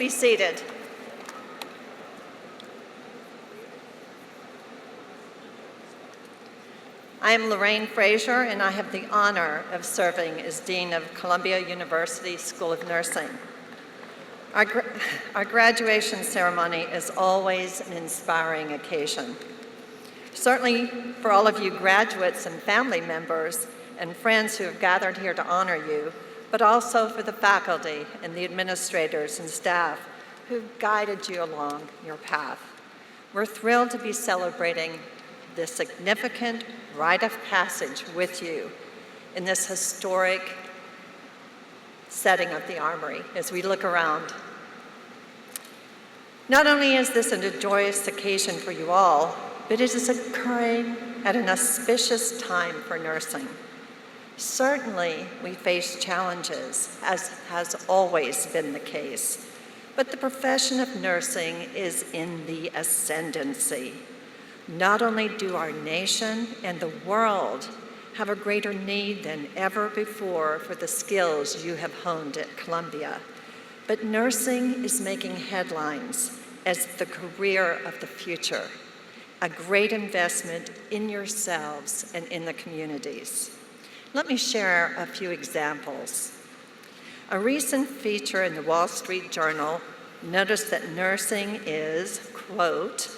be seated. I am Lorraine Frazier, and I have the honor of serving as Dean of Columbia University School of Nursing. Our graduation ceremony is always an inspiring occasion. Certainly for all of you graduates and family members and friends who have gathered here to honor you, but also for the faculty and the administrators and staff who've guided you along your path. We're thrilled to be celebrating this significant rite of passage with you in this historic setting of the Armory as we look around. Not only is this a joyous occasion for you all, but it is occurring at an auspicious time for nursing. Certainly, we face challenges, as has always been the case, but the profession of nursing is in the ascendancy. Not only do our nation and the world have a greater need than ever before for the skills you have honed at Columbia, but nursing is making headlines as the career of the future, a great investment in yourselves and in the communities. Let me share a few examples. A recent feature in the Wall Street Journal noticed that nursing is, quote,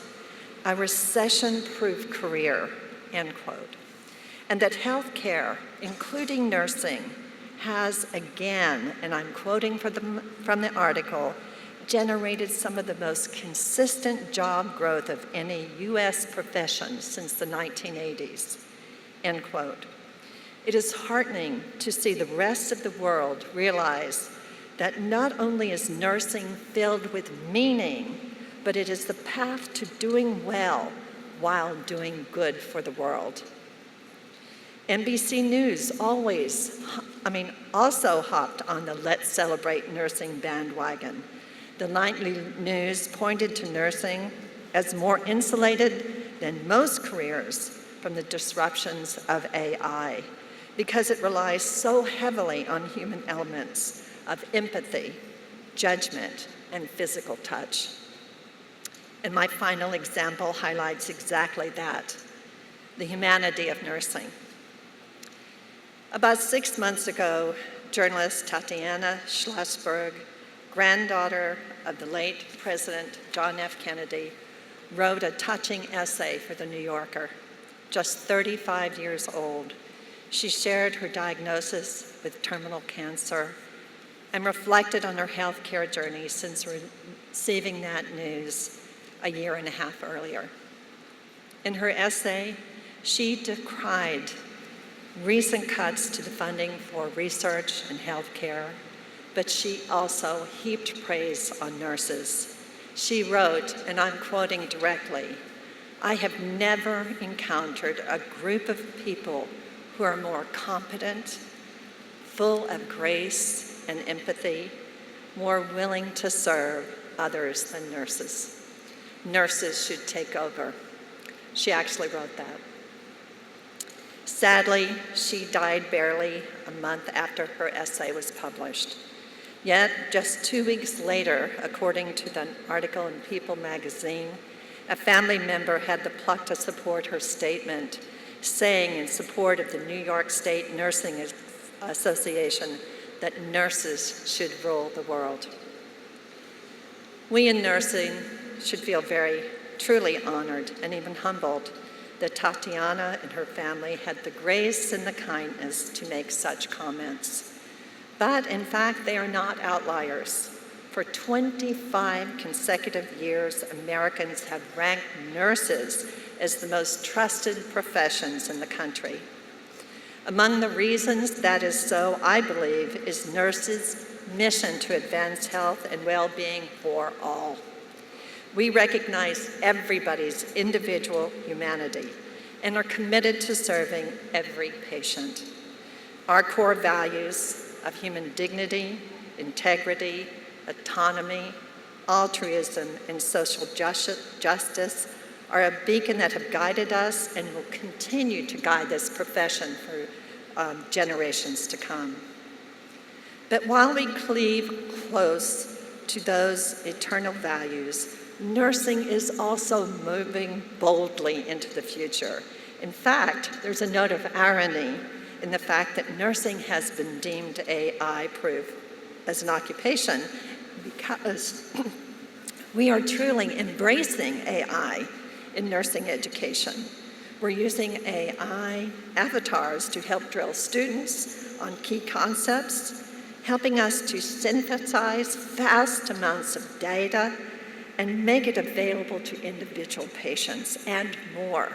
a recession-proof career, end quote, and that healthcare, including nursing, has again, and I'm quoting from the article, generated some of the most consistent job growth of any U.S. profession since the 1980s, end quote. It is heartening to see the rest of the world realize that not only is nursing filled with meaning, but it is the path to doing well while doing good for the world. NBC News also hopped on the Let's Celebrate Nursing bandwagon. The nightly news pointed to nursing as more insulated than most careers from the disruptions of AI, because it relies so heavily on human elements of empathy, judgment, and physical touch. And my final example highlights exactly that, the humanity of nursing. About 6 months ago, journalist Tatiana Schlossberg, granddaughter of the late President John F. Kennedy, wrote a touching essay for The New Yorker. Just 35 years old, she shared her diagnosis with terminal cancer and reflected on her healthcare journey since receiving that news a year and a half earlier. In her essay, she decried recent cuts to the funding for research and healthcare, but she also heaped praise on nurses. She wrote, and I'm quoting directly, "I have never encountered a group of people who are more competent, full of grace and empathy, more willing to serve others than nurses. Nurses should take over." She actually wrote that. Sadly, she died barely a month after her essay was published. Yet, just 2 weeks later, according to the article in People magazine, a family member had the pluck to support her statement, saying in support of the New York State Nursing Association that nurses should rule the world. We in nursing should feel truly honored and even humbled that Tatiana and her family had the grace and the kindness to make such comments. But in fact, they are not outliers. For 25 consecutive years, Americans have ranked nurses as the most trusted professions in the country. Among the reasons that is so, I believe, is nurses' mission to advance health and well-being for all. We recognize everybody's individual humanity and are committed to serving every patient. Our core values of human dignity, integrity, autonomy, altruism, and social justice are a beacon that have guided us and will continue to guide this profession for generations to come. But while we cleave close to those eternal values, nursing is also moving boldly into the future. In fact, there's a note of irony in the fact that nursing has been deemed AI-proof as an occupation because we are truly embracing AI in nursing education. We're using AI avatars to help drill students on key concepts, helping us to synthesize vast amounts of data and make it available to individual patients and more.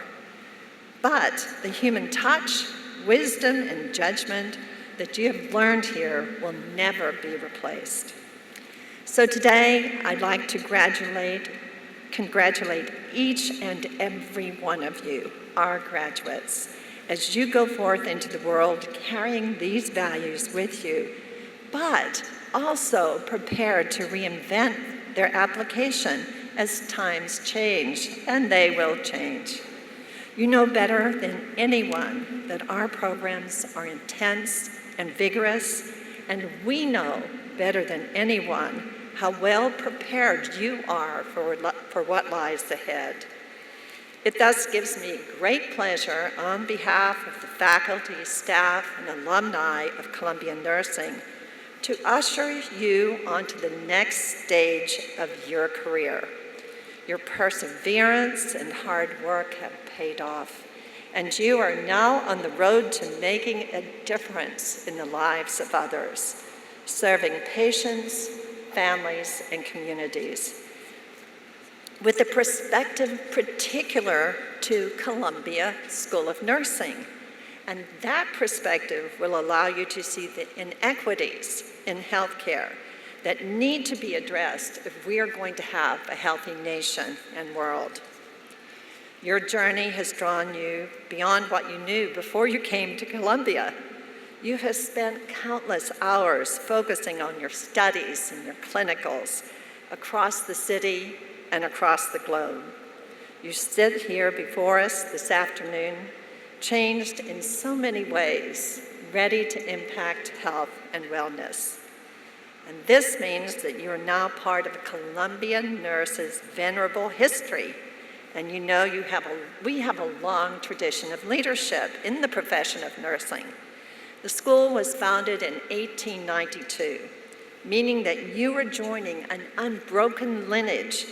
But the human touch, wisdom, and judgment that you have learned here will never be replaced. So today, I'd like to congratulate each and every one of you, our graduates, as you go forth into the world carrying these values with you, but also prepared to reinvent their application as times change, and they will change. You know better than anyone that our programs are intense and vigorous, and we know better than anyone how well prepared you are for what lies ahead. It thus gives me great pleasure on behalf of the faculty, staff, and alumni of Columbia Nursing to usher you onto the next stage of your career. Your perseverance and hard work have paid off, and you are now on the road to making a difference in the lives of others, serving patients, families, and communities. With a perspective particular to Columbia School of Nursing, and that perspective will allow you to see the inequities in healthcare that need to be addressed if we are going to have a healthy nation and world. Your journey has drawn you beyond what you knew before you came to Columbia. You have spent countless hours focusing on your studies and your clinicals across the city and across the globe. You sit here before us this afternoon, changed in so many ways, ready to impact health and wellness. And this means that you are now part of Columbia Nurses' venerable history. And you know we have a long tradition of leadership in the profession of nursing. The school was founded in 1892, meaning that you are joining an unbroken lineage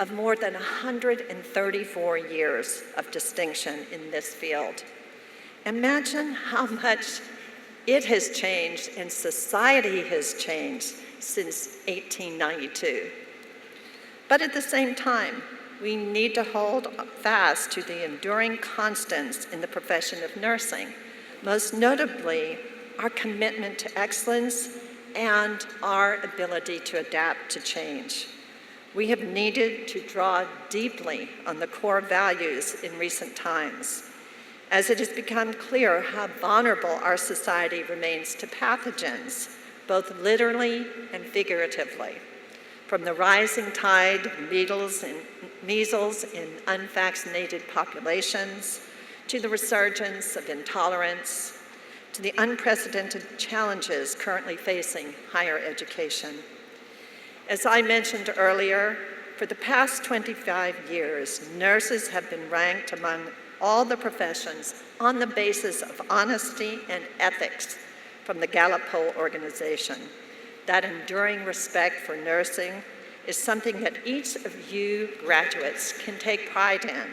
of more than 134 years of distinction in this field. Imagine how much it has changed and society has changed since 1892. But at the same time, we need to hold fast to the enduring constants in the profession of nursing, most notably our commitment to excellence and our ability to adapt to change. We have needed to draw deeply on the core values in recent times, as it has become clear how vulnerable our society remains to pathogens, both literally and figuratively. From the rising tide of measles in unvaccinated populations, to the resurgence of intolerance, to the unprecedented challenges currently facing higher education. As I mentioned earlier, for the past 25 years, nurses have been ranked among all the professions on the basis of honesty and ethics from the Gallup Poll organization. That enduring respect for nursing is something that each of you graduates can take pride in,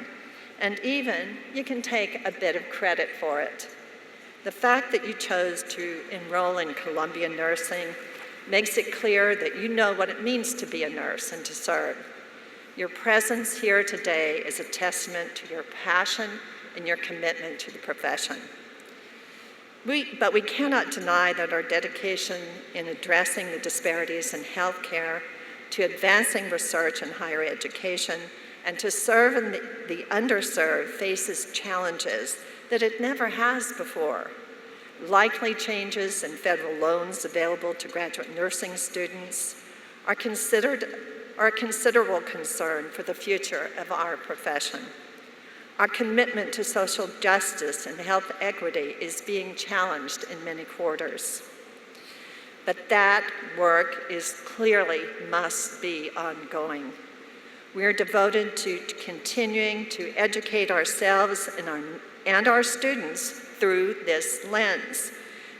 and even you can take a bit of credit for it. The fact that you chose to enroll in Columbia Nursing makes it clear that you know what it means to be a nurse and to serve. Your presence here today is a testament to your passion and your commitment to the profession. But we cannot deny that our dedication in addressing the disparities in healthcare, to advancing research in higher education, and to serve the underserved faces challenges that it never has before. Likely changes in federal loans available to graduate nursing students are a considerable concern for the future of our profession. Our commitment to social justice and health equity is being challenged in many quarters. But that work clearly must be ongoing. We are devoted to continuing to educate ourselves and our students through this lens,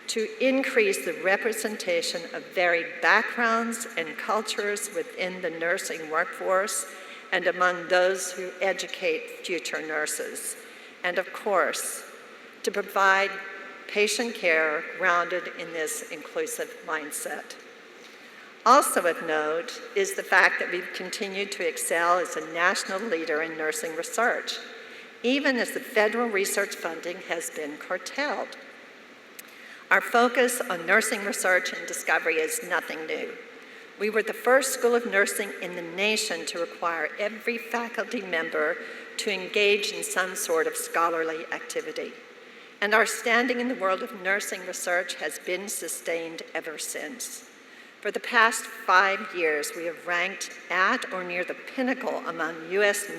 to increase the representation of varied backgrounds and cultures within the nursing workforce and among those who educate future nurses. And of course, to provide patient care grounded in this inclusive mindset. Also of note is the fact that we've continued to excel as a national leader in nursing research, even as the federal research funding has been curtailed. Our focus on nursing research and discovery is nothing new. We were the first school of nursing in the nation to require every faculty member to engage in some sort of scholarly activity. And our standing in the world of nursing research has been sustained ever since. For the past 5 years, we have ranked at or near the pinnacle among U.S.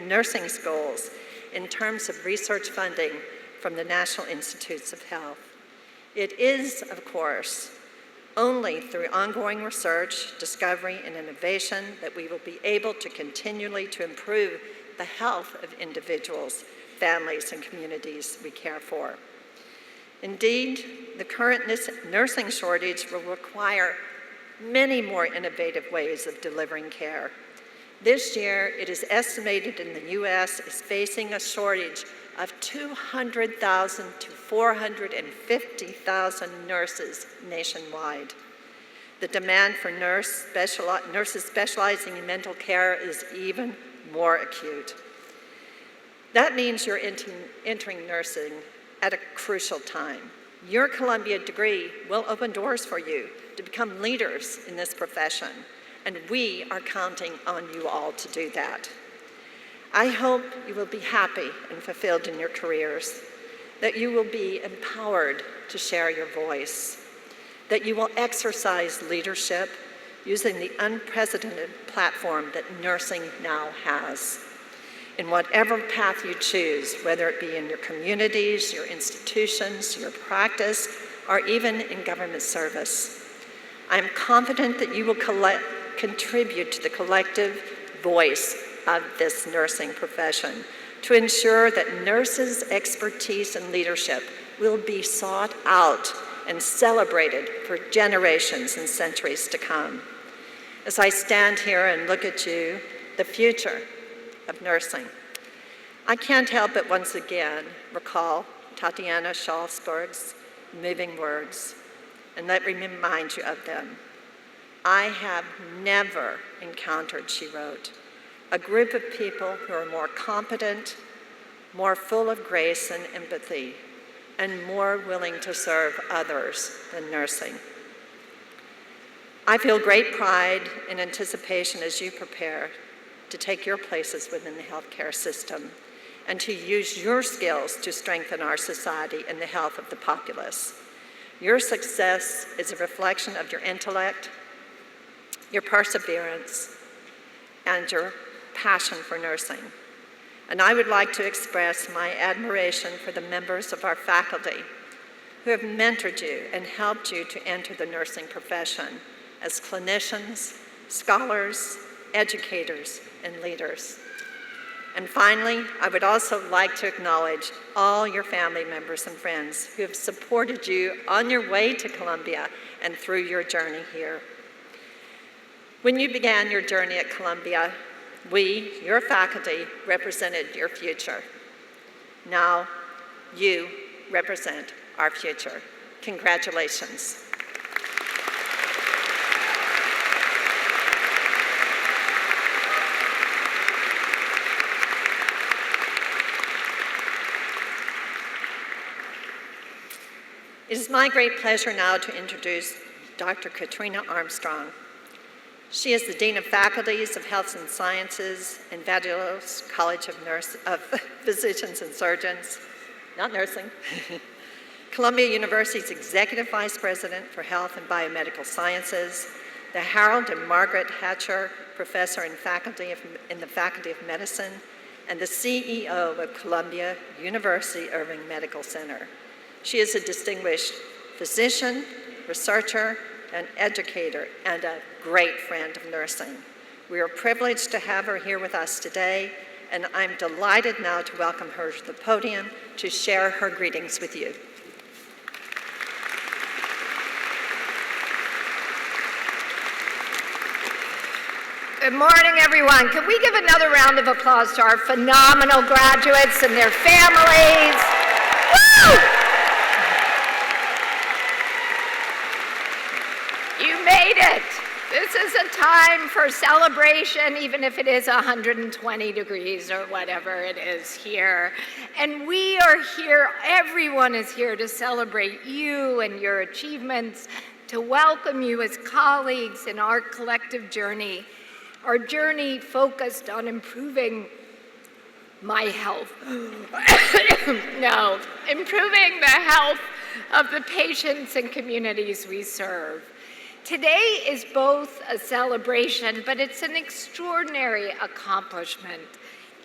nursing schools in terms of research funding from the National Institutes of Health. It is, of course, only through ongoing research, discovery, and innovation that we will be able to continually to improve the health of individuals, families, and communities we care for. Indeed, the current nursing shortage will require many more innovative ways of delivering care. This year, it is estimated in the U.S. is facing a shortage of 200,000 to 450,000 nurses nationwide. The demand for nurses specializing in mental care is even more acute. That means you're entering nursing at a crucial time. Your Columbia degree will open doors for you to become leaders in this profession, and we are counting on you all to do that. I hope you will be happy and fulfilled in your careers, that you will be empowered to share your voice, that you will exercise leadership using the unprecedented platform that nursing now has. In whatever path you choose, whether it be in your communities, your institutions, your practice, or even in government service, I am confident that you will contribute to the collective voice of this nursing profession to ensure that nurses' expertise and leadership will be sought out and celebrated for generations and centuries to come. As I stand here and look at you, the future of nursing, I can't help but once again recall Tatiana Shalsberg's moving words, and let me remind you of them. I have never encountered, she wrote, a group of people who are more competent, more full of grace and empathy, and more willing to serve others than nursing. I feel great pride and anticipation as you prepare to take your places within the healthcare system and to use your skills to strengthen our society and the health of the populace. Your success is a reflection of your intellect, your perseverance, and your passion for nursing. And I would like to express my admiration for the members of our faculty who have mentored you and helped you to enter the nursing profession as clinicians, scholars, educators, and leaders. And finally, I would also like to acknowledge all your family members and friends who have supported you on your way to Columbia and through your journey here. When you began your journey at Columbia, we, your faculty, represented your future. Now, you represent our future. Congratulations. It is my great pleasure now to introduce Dr. Katrina Armstrong. She is the Dean of Faculties of Health and Sciences in Vagelos College of Physicians and Surgeons, not nursing, Columbia University's Executive Vice President for Health and Biomedical Sciences, the Harold and Margaret Hatcher Professor in the Faculty of Medicine, and the CEO of Columbia University Irving Medical Center. She is a distinguished physician, researcher, an educator, and a great friend of nursing. We are privileged to have her here with us today, and I'm delighted now to welcome her to the podium to share her greetings with you. Good morning, everyone. Can we give another round of applause to our phenomenal graduates and their families? Woo! You made it. This is a time for celebration, even if it is 120 degrees or whatever it is here. And we are here, everyone is here to celebrate you and your achievements, to welcome you as colleagues in our collective journey. Our journey focused on improving my health. No, improving the health of the patients and communities we serve. Today is both a celebration, but it's an extraordinary accomplishment.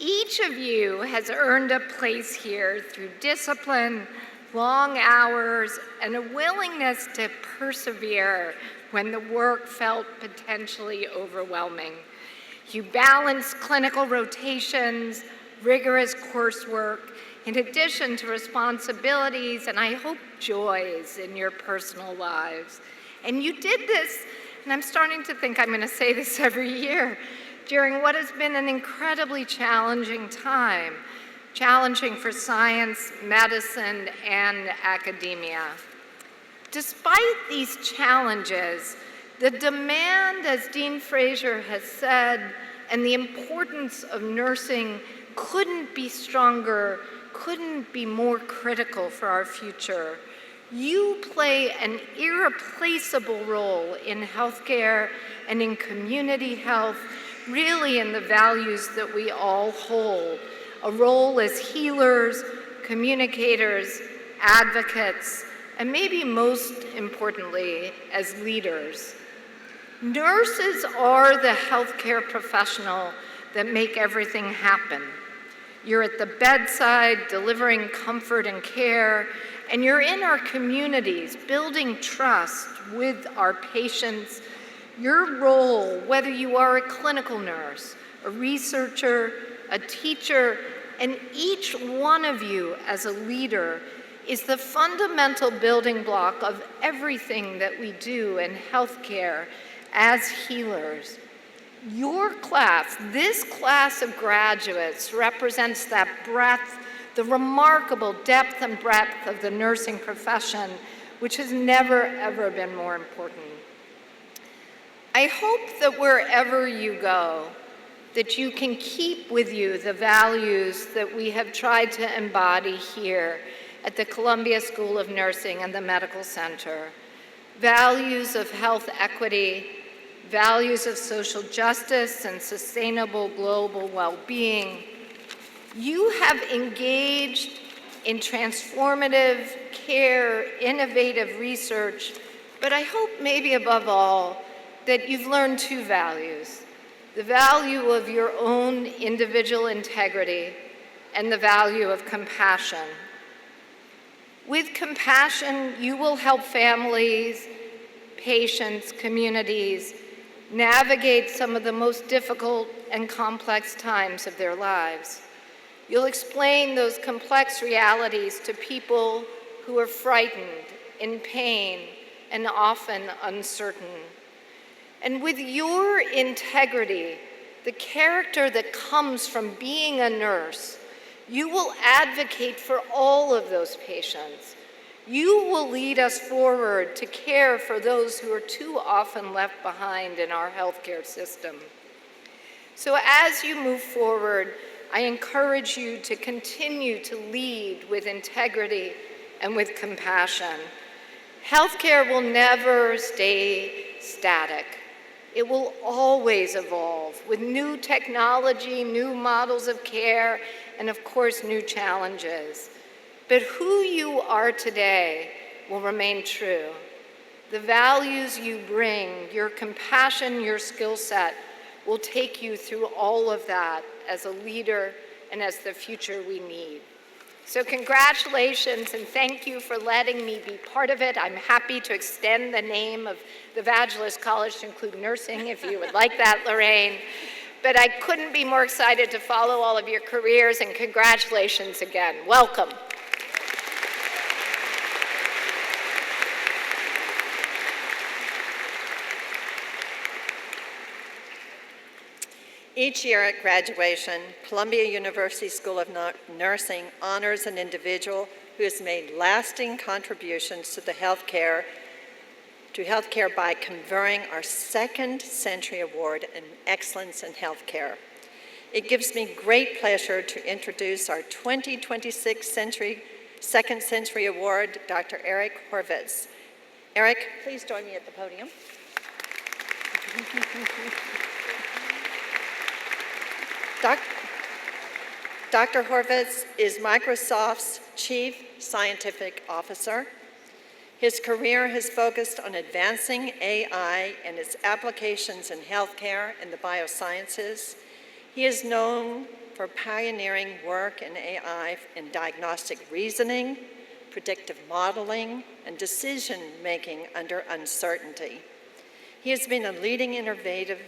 Each of you has earned a place here through discipline, long hours, and a willingness to persevere when the work felt potentially overwhelming. You balance clinical rotations, rigorous coursework, in addition to responsibilities and I hope joys in your personal lives. And you did this, and I'm starting to think I'm going to say this every year, during what has been an incredibly challenging time, challenging for science, medicine, and academia. Despite these challenges, the demand, as Dean Fraser has said, and the importance of nursing couldn't be stronger, couldn't be more critical for our future. You play an irreplaceable role in healthcare and in community health, really in the values that we all hold. A role as healers, communicators, advocates, and maybe most importantly, as leaders. Nurses are the healthcare professional that make everything happen. You're at the bedside, delivering comfort and care, and you're in our communities, building trust with our patients. Your role, whether you are a clinical nurse, a researcher, a teacher, and each one of you as a leader is the fundamental building block of everything that we do in healthcare as healers. Your class, this class of graduates, represents that breadth, the remarkable depth and breadth of the nursing profession, which has never, ever been more important. I hope that wherever you go, that you can keep with you the values that we have tried to embody here at the Columbia School of Nursing and the Medical Center. Values of health equity, values of social justice and sustainable global well-being. You have engaged in transformative care, innovative research, but I hope maybe above all that you've learned two values: the value of your own individual integrity and the value of compassion. With compassion, you will help families, patients, communities navigate some of the most difficult and complex times of their lives. You'll explain those complex realities to people who are frightened, in pain, and often uncertain. And with your integrity, the character that comes from being a nurse, you will advocate for all of those patients. You will lead us forward to care for those who are too often left behind in our healthcare system. So as you move forward, I encourage you to continue to lead with integrity and with compassion. Healthcare will never stay static. It will always evolve with new technology, new models of care, and of course, new challenges. But who you are today will remain true. The values you bring, your compassion, your skill set, will take you through all of that as a leader and as the future we need. So congratulations and thank you for letting me be part of it. I'm happy to extend the name of the Evangelist College to include nursing if you would like that, Lorraine. But I couldn't be more excited to follow all of your careers, and congratulations again. Welcome. Each year at graduation, Columbia University School of Nursing honors an individual who has made lasting contributions to healthcare by conferring our Second Century Award in Excellence in Healthcare. It gives me great pleasure to introduce our 2026 Second Century Award, Dr. Eric Horvitz. Eric, please join me at the podium. Dr. Horvitz is Microsoft's Chief Scientific Officer. His career has focused on advancing AI and its applications in healthcare and the biosciences. He is known for pioneering work in AI in diagnostic reasoning, predictive modeling, and decision-making under uncertainty. He has been a leading innovator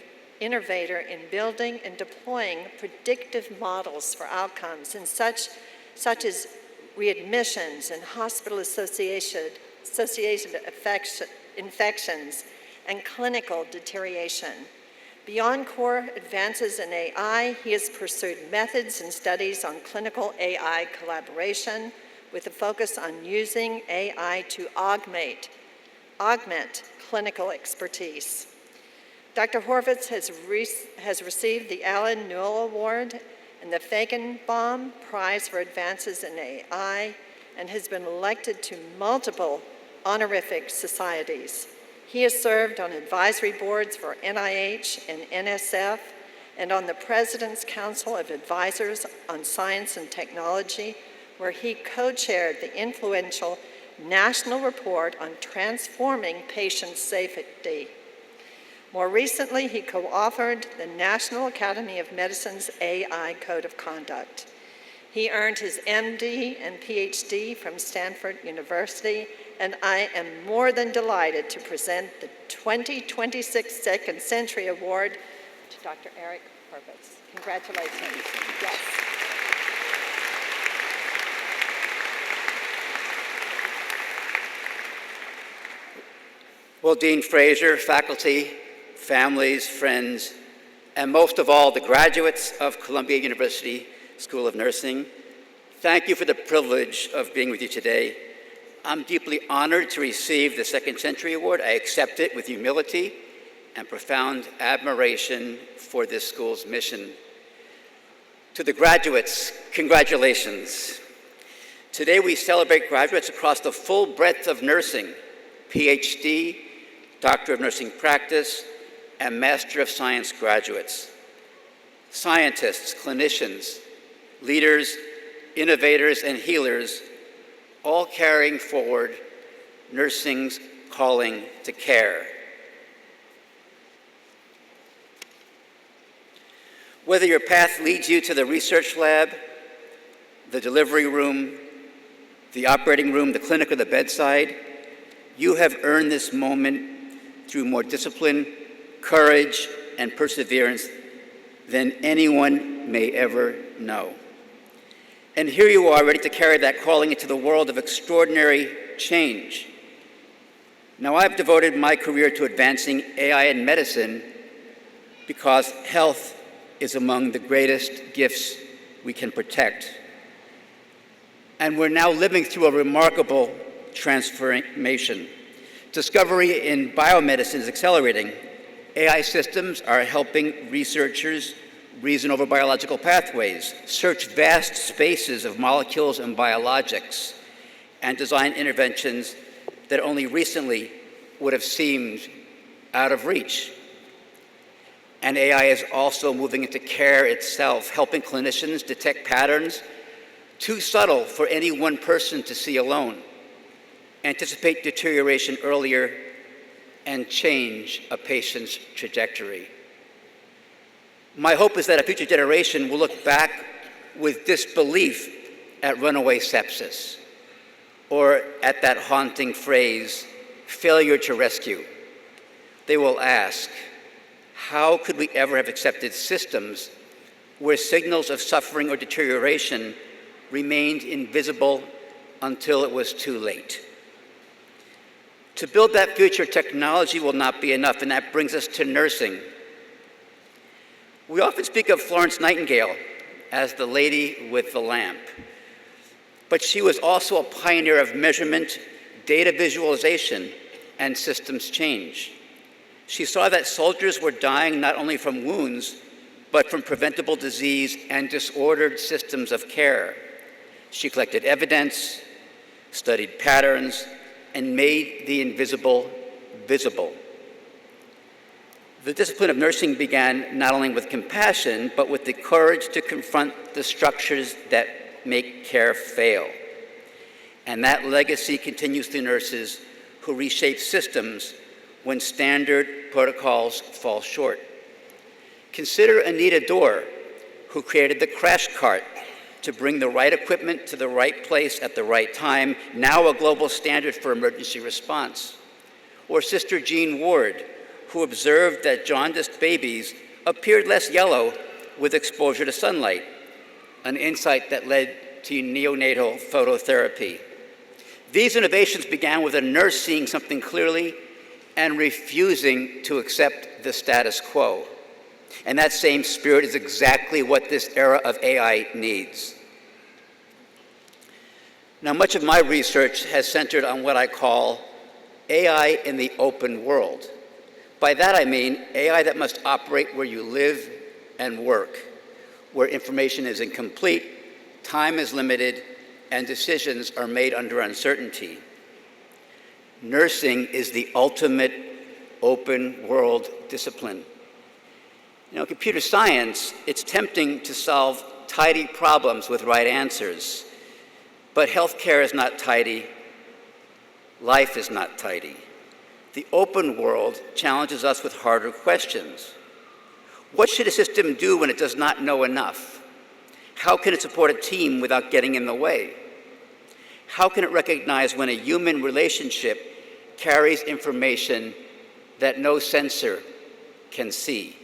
in building and deploying predictive models for outcomes in such as readmissions and hospital-associated infections and clinical deterioration. Beyond core advances in AI, he has pursued methods and studies on clinical AI collaboration with a focus on using AI to augment clinical expertise. Dr. Horvitz has received the Alan Newell Award and the Feigenbaum Prize for Advances in AI and has been elected to multiple honorific societies. He has served on advisory boards for NIH and NSF and on the President's Council of Advisors on Science and Technology, where he co-chaired the influential National Report on Transforming Patient Safety. More recently, he co-authored the National Academy of Medicine's AI Code of Conduct. He earned his MD and PhD from Stanford University, and I am more than delighted to present the 2026 Second Century Award to Dr. Eric Horvitz. Congratulations. Yes. Well, Dean Fraser, faculty, families, friends, and most of all, the graduates of Columbia University School of Nursing, thank you for the privilege of being with you today. I'm deeply honored to receive the Second Century Award. I accept it with humility and profound admiration for this school's mission. To the graduates, congratulations. Today we celebrate graduates across the full breadth of nursing, PhD, Doctor of Nursing Practice, and Master of Science graduates. Scientists, clinicians, leaders, innovators, and healers, all carrying forward nursing's calling to care. Whether your path leads you to the research lab, the delivery room, the operating room, the clinic, or the bedside, you have earned this moment through more discipline, courage, and perseverance than anyone may ever know. And here you are, ready to carry that calling into the world of extraordinary change. Now, I've devoted my career to advancing AI in medicine because health is among the greatest gifts we can protect. And we're now living through a remarkable transformation. Discovery in biomedicine is accelerating. AI systems are helping researchers reason over biological pathways, search vast spaces of molecules and biologics, and design interventions that only recently would have seemed out of reach. And AI is also moving into care itself, helping clinicians detect patterns too subtle for any one person to see alone, anticipate deterioration earlier, and change a patient's trajectory. My hope is that a future generation will look back with disbelief at runaway sepsis, or at that haunting phrase, failure to rescue. They will ask, how could we ever have accepted systems where signals of suffering or deterioration remained invisible until it was too late? To build that future, technology will not be enough, and that brings us to nursing. We often speak of Florence Nightingale as the lady with the lamp, but she was also a pioneer of measurement, data visualization, and systems change. She saw that soldiers were dying not only from wounds, but from preventable disease and disordered systems of care. She collected evidence, studied patterns, and made the invisible visible. The discipline of nursing began not only with compassion, but with the courage to confront the structures that make care fail. And that legacy continues through nurses who reshape systems when standard protocols fall short. Consider Anita Dorr, who created the crash cart to bring the right equipment to the right place at the right time, now a global standard for emergency response. Or Sister Jean Ward, who observed that jaundiced babies appeared less yellow with exposure to sunlight, an insight that led to neonatal phototherapy. These innovations began with a nurse seeing something clearly and refusing to accept the status quo. And that same spirit is exactly what this era of AI needs. Now, much of my research has centered on what I call AI in the open world. By that I mean AI that must operate where you live and work, where information is incomplete, time is limited, and decisions are made under uncertainty. Nursing is the ultimate open world discipline. You know, computer science, it's tempting to solve tidy problems with right answers, but healthcare is not tidy, life is not tidy. The open world challenges us with harder questions. What should a system do when it does not know enough? How can it support a team without getting in the way? How can it recognize when a human relationship carries information that no sensor can see?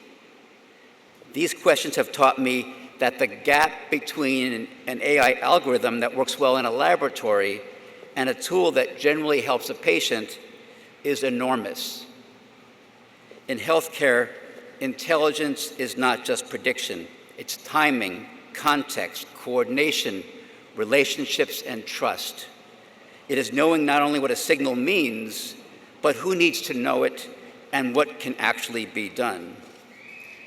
These questions have taught me that the gap between an AI algorithm that works well in a laboratory and a tool that generally helps a patient is enormous. In healthcare, intelligence is not just prediction. It's timing, context, coordination, relationships, and trust. It is knowing not only what a signal means, but who needs to know it and what can actually be done.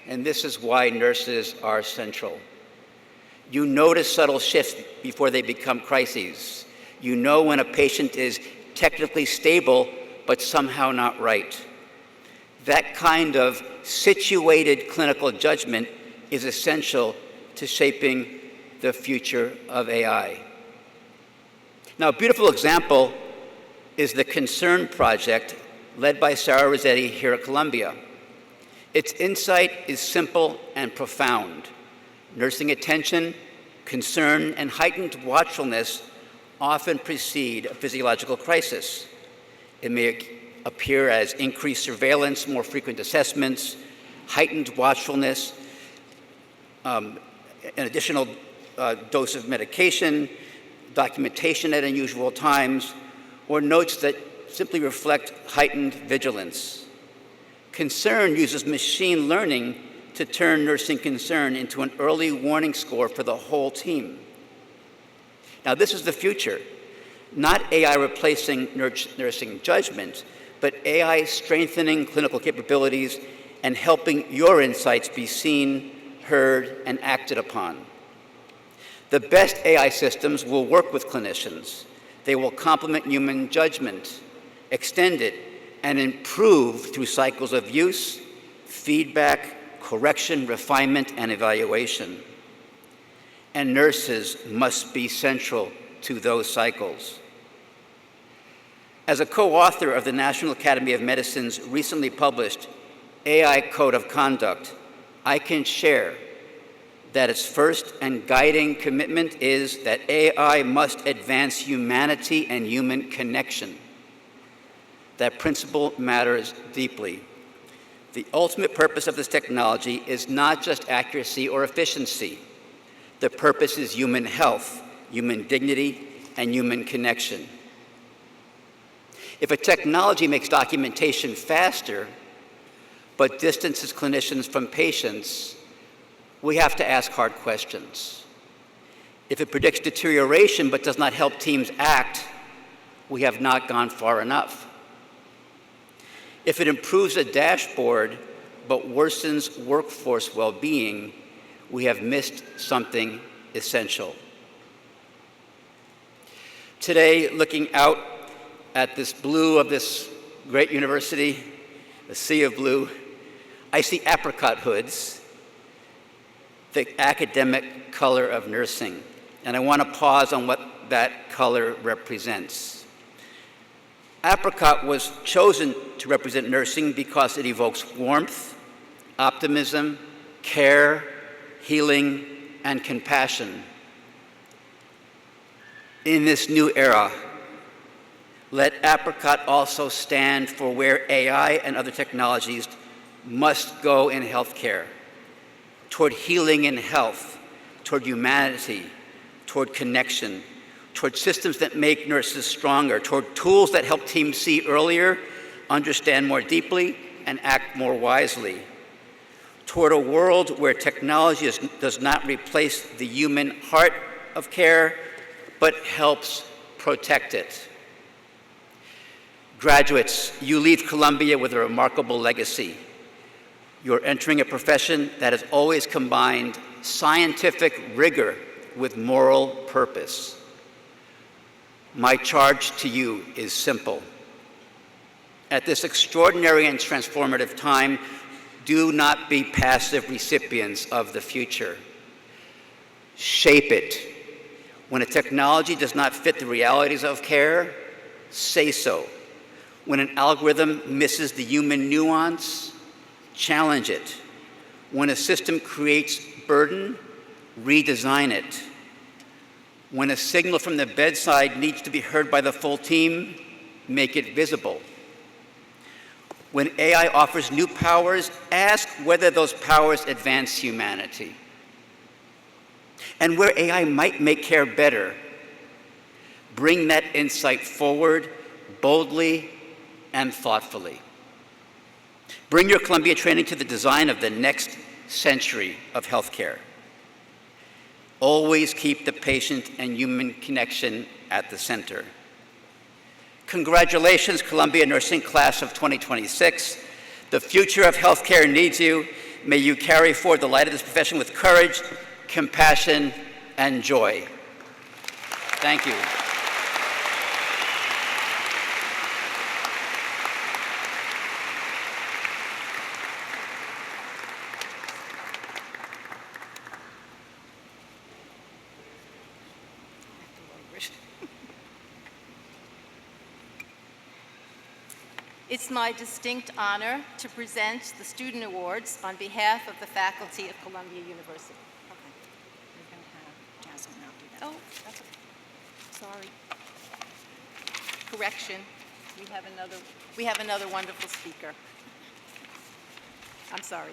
And this is why nurses are central. You notice subtle shifts before they become crises. You know when a patient is technically stable, but somehow not right. That kind of situated clinical judgment is essential to shaping the future of AI. Now, a beautiful example is the CONCERN project led by Sarah Rossetti here at Columbia. Its insight is simple and profound. Nursing attention, concern, and heightened watchfulness often precede a physiological crisis. It may appear as increased surveillance, more frequent assessments, heightened watchfulness, an additional dose of medication, documentation at unusual times, or notes that simply reflect heightened vigilance. CONCERN uses machine learning to turn nursing concern into an early warning score for the whole team. Now, this is the future. Not AI replacing nursing judgment, but AI strengthening clinical capabilities and helping your insights be seen, heard, and acted upon. The best AI systems will work with clinicians. They will complement human judgment, extend it, and improve through cycles of use, feedback, correction, refinement, and evaluation. And nurses must be central to those cycles. As a co-author of the National Academy of Medicine's recently published AI Code of Conduct, I can share that its first and guiding commitment is that AI must advance humanity and human connection. That principle matters deeply. The ultimate purpose of this technology is not just accuracy or efficiency. The purpose is human health, human dignity, and human connection. If a technology makes documentation faster, but distances clinicians from patients, we have to ask hard questions. If it predicts deterioration but does not help teams act, we have not gone far enough. If it improves a dashboard but worsens workforce well-being, we have missed something essential. Today, looking out at this blue of this great university, the sea of blue, I see apricot hoods, the academic color of nursing. And I want to pause on what that color represents. Apricot was chosen to represent nursing because it evokes warmth, optimism, care, healing, and compassion. In this new era, let apricot also stand for where AI and other technologies must go in healthcare, toward healing and health, toward humanity, toward connection, toward systems that make nurses stronger, toward tools that help teams see earlier, understand more deeply, and act more wisely, toward a world where technology does not replace the human heart of care, but helps protect it. Graduates, you leave Columbia with a remarkable legacy. You're entering a profession that has always combined scientific rigor with moral purpose. My charge to you is simple. At this extraordinary and transformative time, do not be passive recipients of the future. Shape it. When a technology does not fit the realities of care, say so. When an algorithm misses the human nuance, challenge it. When a system creates burden, redesign it. When a signal from the bedside needs to be heard by the full team, make it visible. When AI offers new powers, ask whether those powers advance humanity. And where AI might make care better, bring that insight forward boldly and thoughtfully. Bring your Columbia training to the design of the next century of healthcare. Always keep the patient and human connection at the center. Congratulations, Columbia Nursing Class of 2026. The future of healthcare needs you. May you carry forward the light of this profession with courage, compassion, and joy. Thank you. It's my distinct honor to present the Student Awards on behalf of the faculty of Columbia University. Okay. We're going to have Jasmine now do that. Oh, that's okay. Sorry. Correction. We have another wonderful speaker. I'm sorry.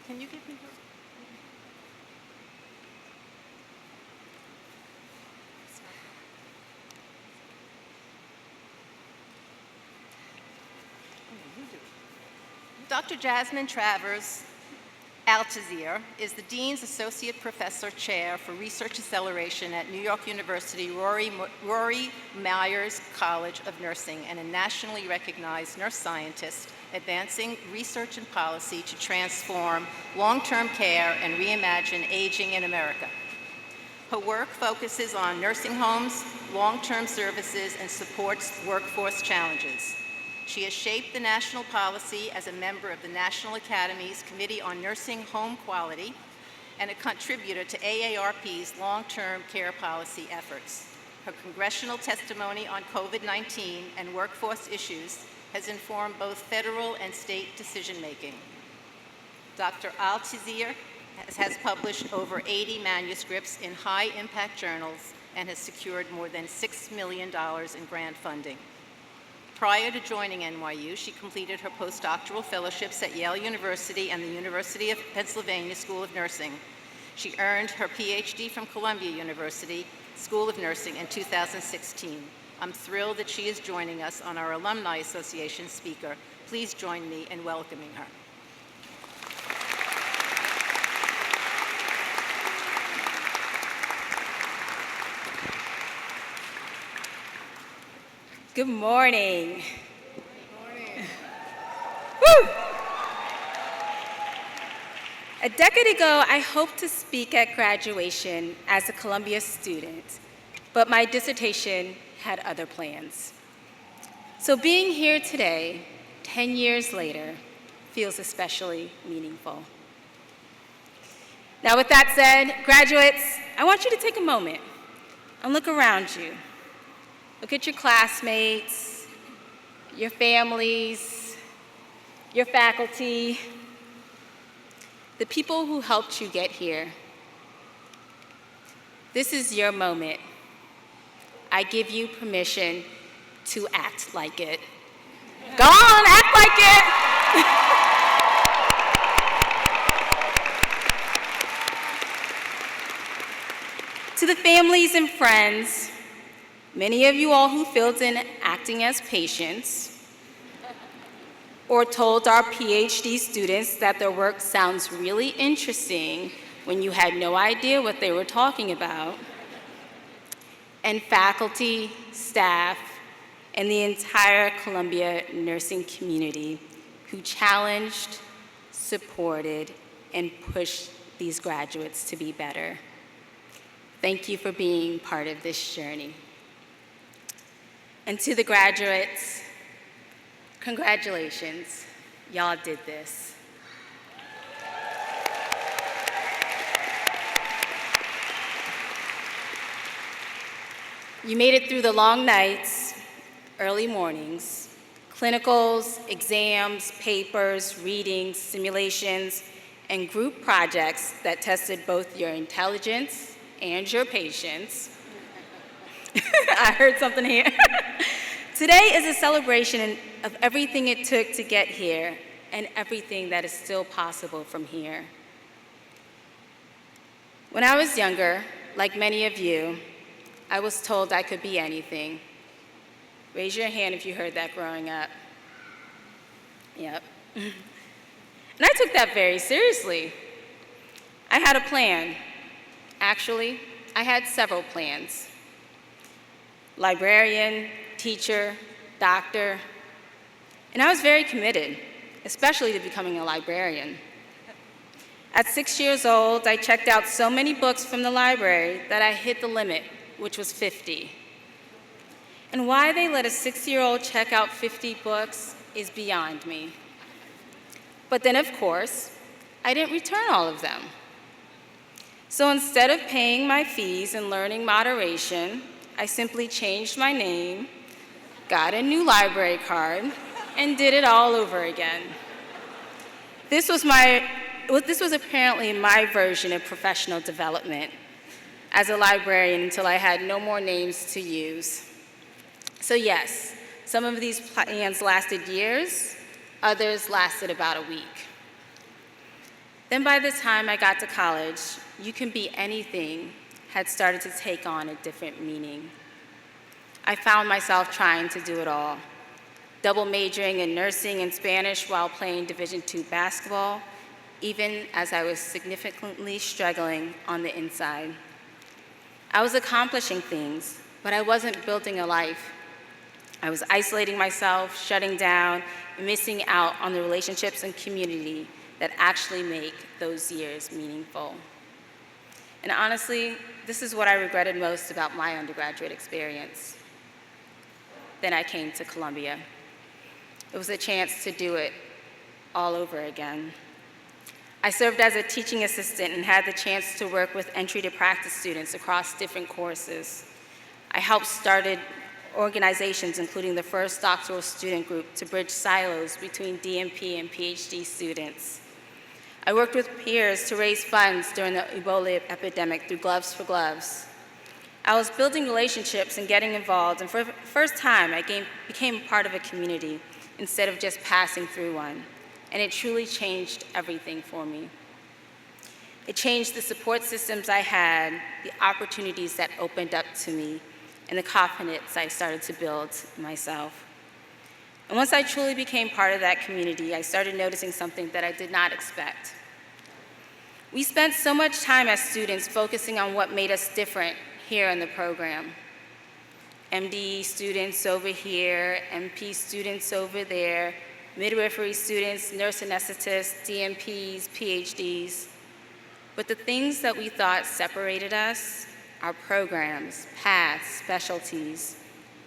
Can you give me her? Dr. Jasmine Travers Altazir is the Dean's Associate Professor Chair for Research Acceleration at New York University Rory Myers College of Nursing and a nationally recognized nurse scientist advancing research and policy to transform long-term care and reimagine aging in America. Her work focuses on nursing homes, long-term services, and supports workforce challenges. She has shaped the national policy as a member of the National Academy's Committee on Nursing Home Quality and a contributor to AARP's long-term care policy efforts. Her congressional testimony on COVID-19 and workforce issues has informed both federal and state decision-making. Dr. Althusser has published over 80 manuscripts in high-impact journals and has secured more than $6 million in grant funding. Prior to joining NYU, she completed her postdoctoral fellowships at Yale University and the University of Pennsylvania School of Nursing. She earned her PhD from Columbia University School of Nursing in 2016. I'm thrilled that she is joining us on our Alumni Association speaker. Please join me in welcoming her. Good morning. Woo! A decade ago, I hoped to speak at graduation as a Columbia student, but my dissertation had other plans. So being here today, 10 years later, feels especially meaningful. Now, with that said, graduates, I want you to take a moment and look around you. Look at your classmates, your families, your faculty, the people who helped you get here. This is your moment. I give you permission to act like it. Go on, act like it! To the families and friends, many of you all who filled in acting as patients, or told our PhD students that their work sounds really interesting when you had no idea what they were talking about, and faculty, staff, and the entire Columbia nursing community who challenged, supported, and pushed these graduates to be better. Thank you for being part of this journey. And to the graduates, congratulations, y'all did this. You made it through the long nights, early mornings, clinicals, exams, papers, readings, simulations, and group projects that tested both your intelligence and your patience. I heard something here. Today is a celebration of everything it took to get here and everything that is still possible from here. When I was younger, like many of you, I was told I could be anything. Raise your hand if you heard that growing up. Yep. And I took that very seriously. I had a plan. Actually, I had several plans. Librarian, teacher, doctor, and I was very committed, especially to becoming a librarian. At 6 years old, I checked out so many books from the library that I hit the limit, which was 50. And why they let a 6-year-old check out 50 books is beyond me. But then, of course, I didn't return all of them. So instead of paying my fees and learning moderation, I simply changed my name, got a new library card, and did it all over again. This was apparently my version of professional development as a librarian until I had no more names to use. So yes, some of these plans lasted years, others lasted about a week. Then by the time I got to college, you can be anything had started to take on a different meaning. I found myself trying to do it all, double majoring in nursing and Spanish while playing Division II basketball, even as I was significantly struggling on the inside. I was accomplishing things, but I wasn't building a life. I was isolating myself, shutting down, and missing out on the relationships and community that actually make those years meaningful. And honestly, this is what I regretted most about my undergraduate experience. Then I came to Columbia. It was a chance to do it all over again. I served as a teaching assistant and had the chance to work with entry to practice students across different courses. I helped started organizations, including the first doctoral student group to bridge silos between DNP and PhD students. I worked with peers to raise funds during the Ebola epidemic through Gloves for Gloves. I was building relationships and getting involved, and for the first time, I became part of a community instead of just passing through one, and it truly changed everything for me. It changed the support systems I had, the opportunities that opened up to me, and the confidence I started to build myself. And once I truly became part of that community, I started noticing something that I did not expect. We spent so much time as students focusing on what made us different here in the program. MD students over here, MP students over there, midwifery students, nurse anesthetists, DNPs, PhDs. But the things that we thought separated us, our programs, paths, specialties,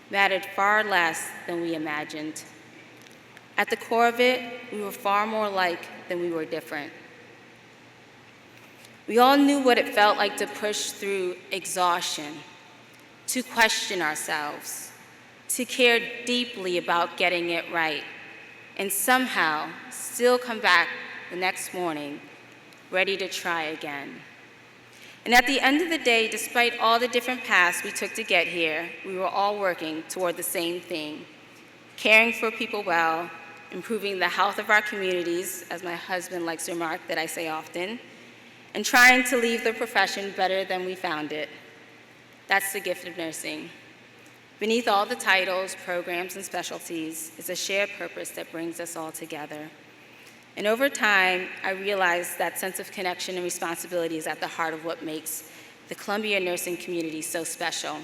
mattered far less than we imagined. At the core of it, we were far more alike than we were different. We all knew what it felt like to push through exhaustion, to question ourselves, to care deeply about getting it right, and somehow still come back the next morning ready to try again. And at the end of the day, despite all the different paths we took to get here, we were all working toward the same thing: caring for people well, improving the health of our communities, as my husband likes to remark that I say often, and trying to leave the profession better than we found it. That's the gift of nursing. Beneath all the titles, programs, and specialties is a shared purpose that brings us all together. And over time, I realized that sense of connection and responsibility is at the heart of what makes the Columbia nursing community so special.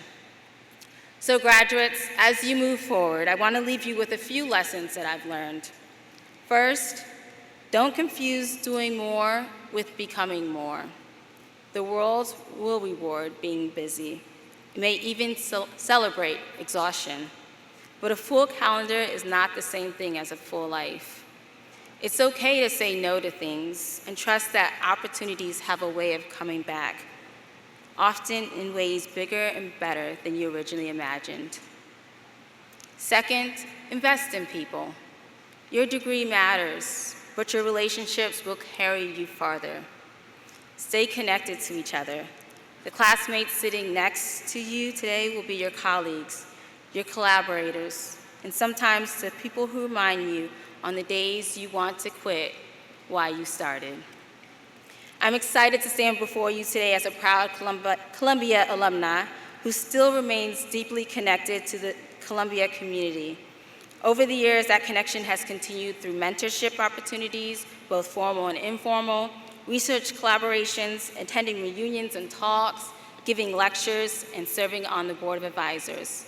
So graduates, as you move forward, I want to leave you with a few lessons that I've learned. First, don't confuse doing more with becoming more. The world will reward being busy. It may even celebrate exhaustion. But a full calendar is not the same thing as a full life. It's okay to say no to things and trust that opportunities have a way of coming back, often in ways bigger and better than you originally imagined. Second, invest in people. Your degree matters, but your relationships will carry you farther. Stay connected to each other. The classmates sitting next to you today will be your colleagues, your collaborators, and sometimes the people who remind you on the days you want to quit why you started. I'm excited to stand before you today as a proud Columbia alumni who still remains deeply connected to the Columbia community. Over the years, that connection has continued through mentorship opportunities, both formal and informal, research collaborations, attending reunions and talks, giving lectures, and serving on the board of advisors.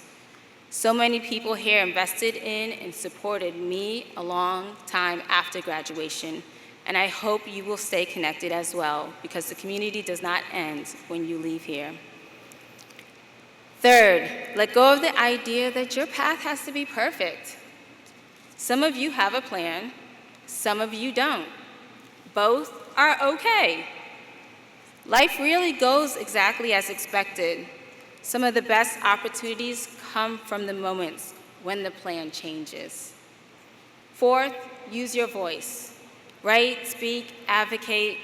So many people here invested in and supported me a long time after graduation, and I hope you will stay connected as well, because the community does not end when you leave here. Third, let go of the idea that your path has to be perfect. Some of you have a plan, some of you don't. Both are okay. Life really goes exactly as expected. Some of the best opportunities come from the moments when the plan changes. Fourth, use your voice. Write, speak, advocate,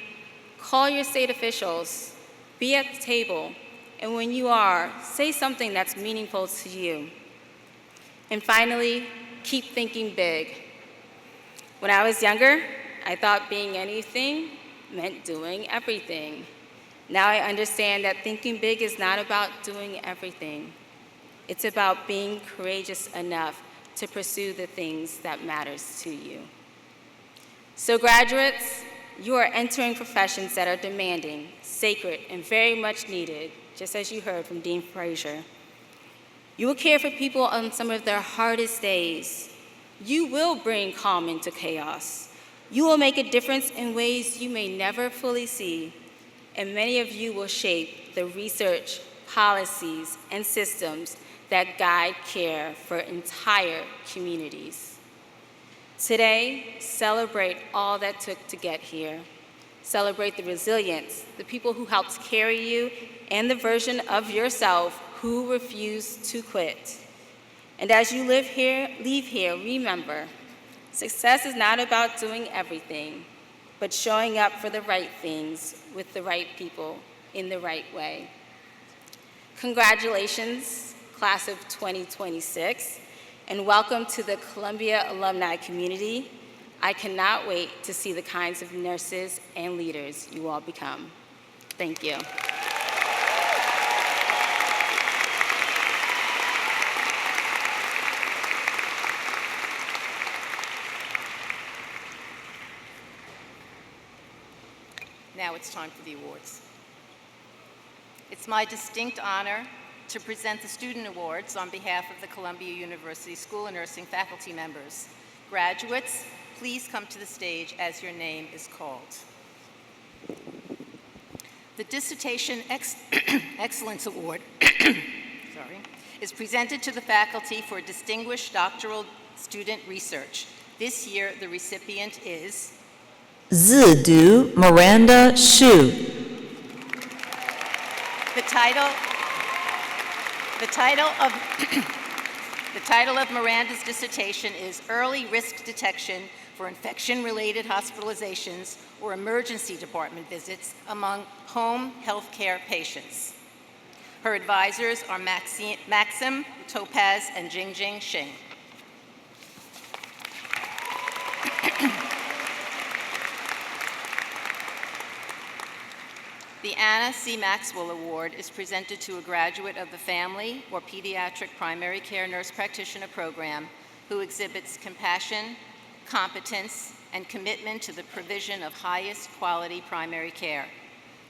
call your state officials, be at the table, and when you are, say something that's meaningful to you. And finally, keep thinking big. When I was younger, I thought being anything meant doing everything. Now I understand that thinking big is not about doing everything. It's about being courageous enough to pursue the things that matters to you. So graduates, you are entering professions that are demanding, sacred, and very much needed, just as you heard from Dean Frazier. You will care for people on some of their hardest days. You will bring calm into chaos. You will make a difference in ways you may never fully see. And many of you will shape the research, policies, and systems that guide care for entire communities. Today, celebrate all that took to get here. Celebrate the resilience, the people who helped carry you, and the version of yourself who refuse to quit. And as you leave here, remember, success is not about doing everything, but showing up for the right things with the right people in the right way. Congratulations, class of 2026, and welcome to the Columbia alumni community. I cannot wait to see the kinds of nurses and leaders you all become. Thank you. Now it's time for the awards. It's my distinct honor to present the Student Awards on behalf of the Columbia University School of Nursing faculty members. Graduates, please come to the stage as your name is called. The Dissertation Excellence Award is presented to the faculty for distinguished doctoral student research. This year, the recipient is Zidu Miranda Shu. The title of Miranda's dissertation is Early Risk Detection for Infection-Related Hospitalizations or Emergency Department Visits Among Home Healthcare Patients. Her advisors are Maxim Topaz and Jingjing Xing. The Anna C. Maxwell Award is presented to a graduate of the Family or Pediatric Primary Care Nurse Practitioner Program who exhibits compassion, competence, and commitment to the provision of highest quality primary care.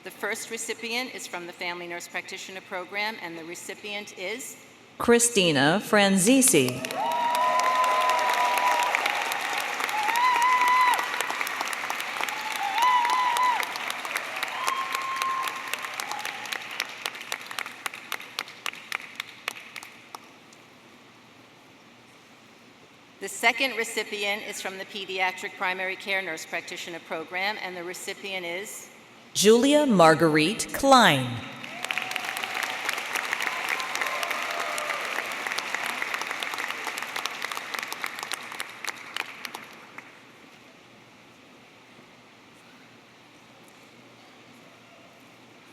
The first recipient is from the Family Nurse Practitioner Program, and the recipient is Christina Franzisi. The second recipient is from the Pediatric Primary Care Nurse Practitioner Program, and the recipient is Julia Marguerite Klein.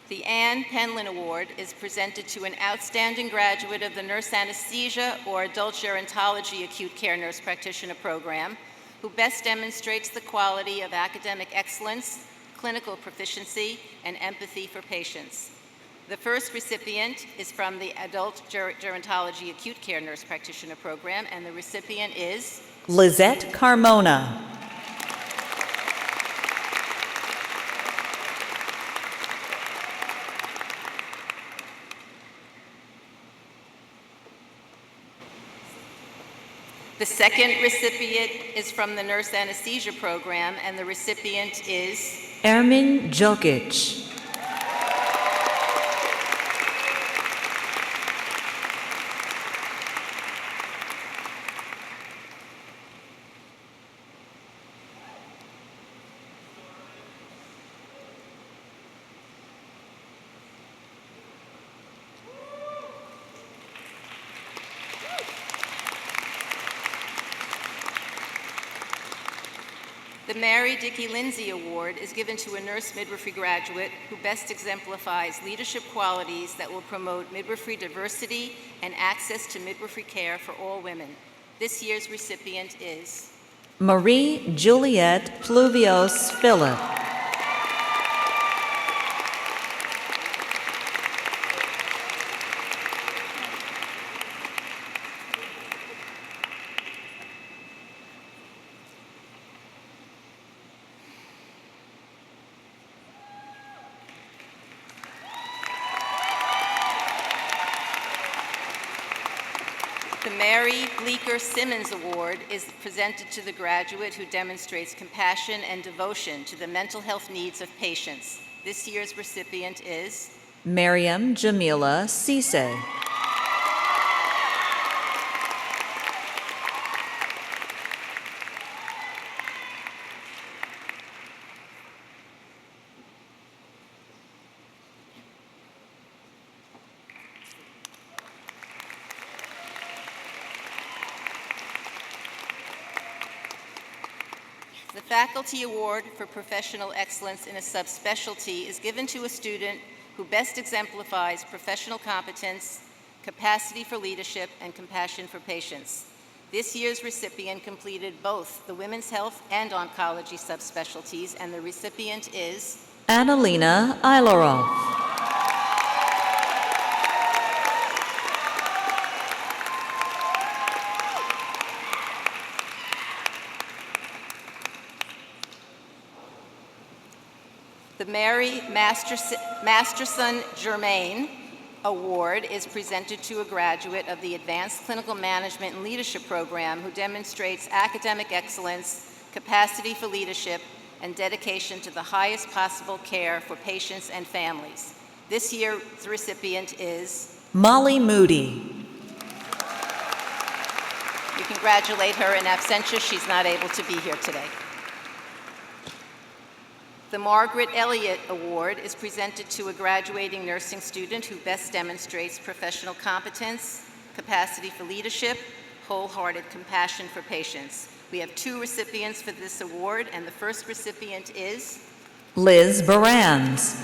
The Ann Penland Award is presented to an outstanding graduate of the Nurse Anesthesia or Adult Gerontology Acute Care Nurse Practitioner Program who best demonstrates the quality of academic excellence, clinical proficiency, and empathy for patients. The first recipient is from the Adult Gerontology Acute Care Nurse Practitioner Program, and the recipient is Lizette Carmona. The second recipient is from the Nurse Anesthesia Program, and the recipient is Ermin Jokic. the Mary Dickey Lindsay Award is given to a nurse midwifery graduate who best exemplifies leadership qualities that will promote midwifery diversity and access to midwifery care for all women. This year's recipient is Marie Juliette Pluvios Phillip. the Mary Bleeker Simmons Award is presented to the graduate who demonstrates compassion and devotion to the mental health needs of patients. This year's recipient is Miriam Jamila Cisse. The Faculty Award for Professional Excellence in a Subspecialty is given to a student who best exemplifies professional competence, capacity for leadership, and compassion for patients. This year's recipient completed both the women's health and oncology subspecialties, and the recipient is Annalena Ilarov. the Mary Masterson Germain Award is presented to a graduate of the Advanced Clinical Management and Leadership Program who demonstrates academic excellence, capacity for leadership, and dedication to the highest possible care for patients and families. This year's recipient is Molly Moody. We congratulate her in absentia. She's not able to be here today. The Margaret Elliott Award is presented to a graduating nursing student who best demonstrates professional competence, capacity for leadership, wholehearted compassion for patients. We have 2 recipients for this award, and the first recipient is Liz Baranz.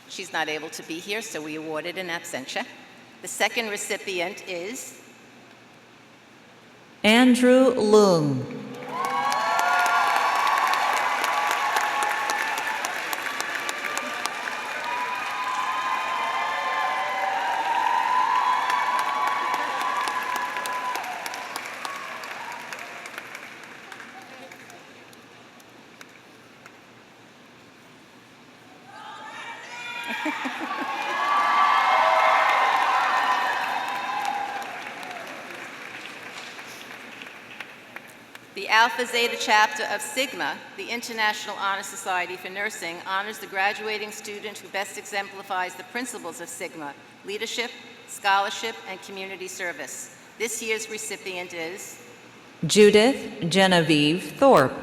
She's not able to be here, so we award it in absentia. The second recipient is Andrew Leung. the Alpha Zeta chapter of Sigma, the International Honor Society for Nursing, honors the graduating student who best exemplifies the principles of Sigma: leadership, scholarship, and community service. This year's recipient is Judith Genevieve Thorpe.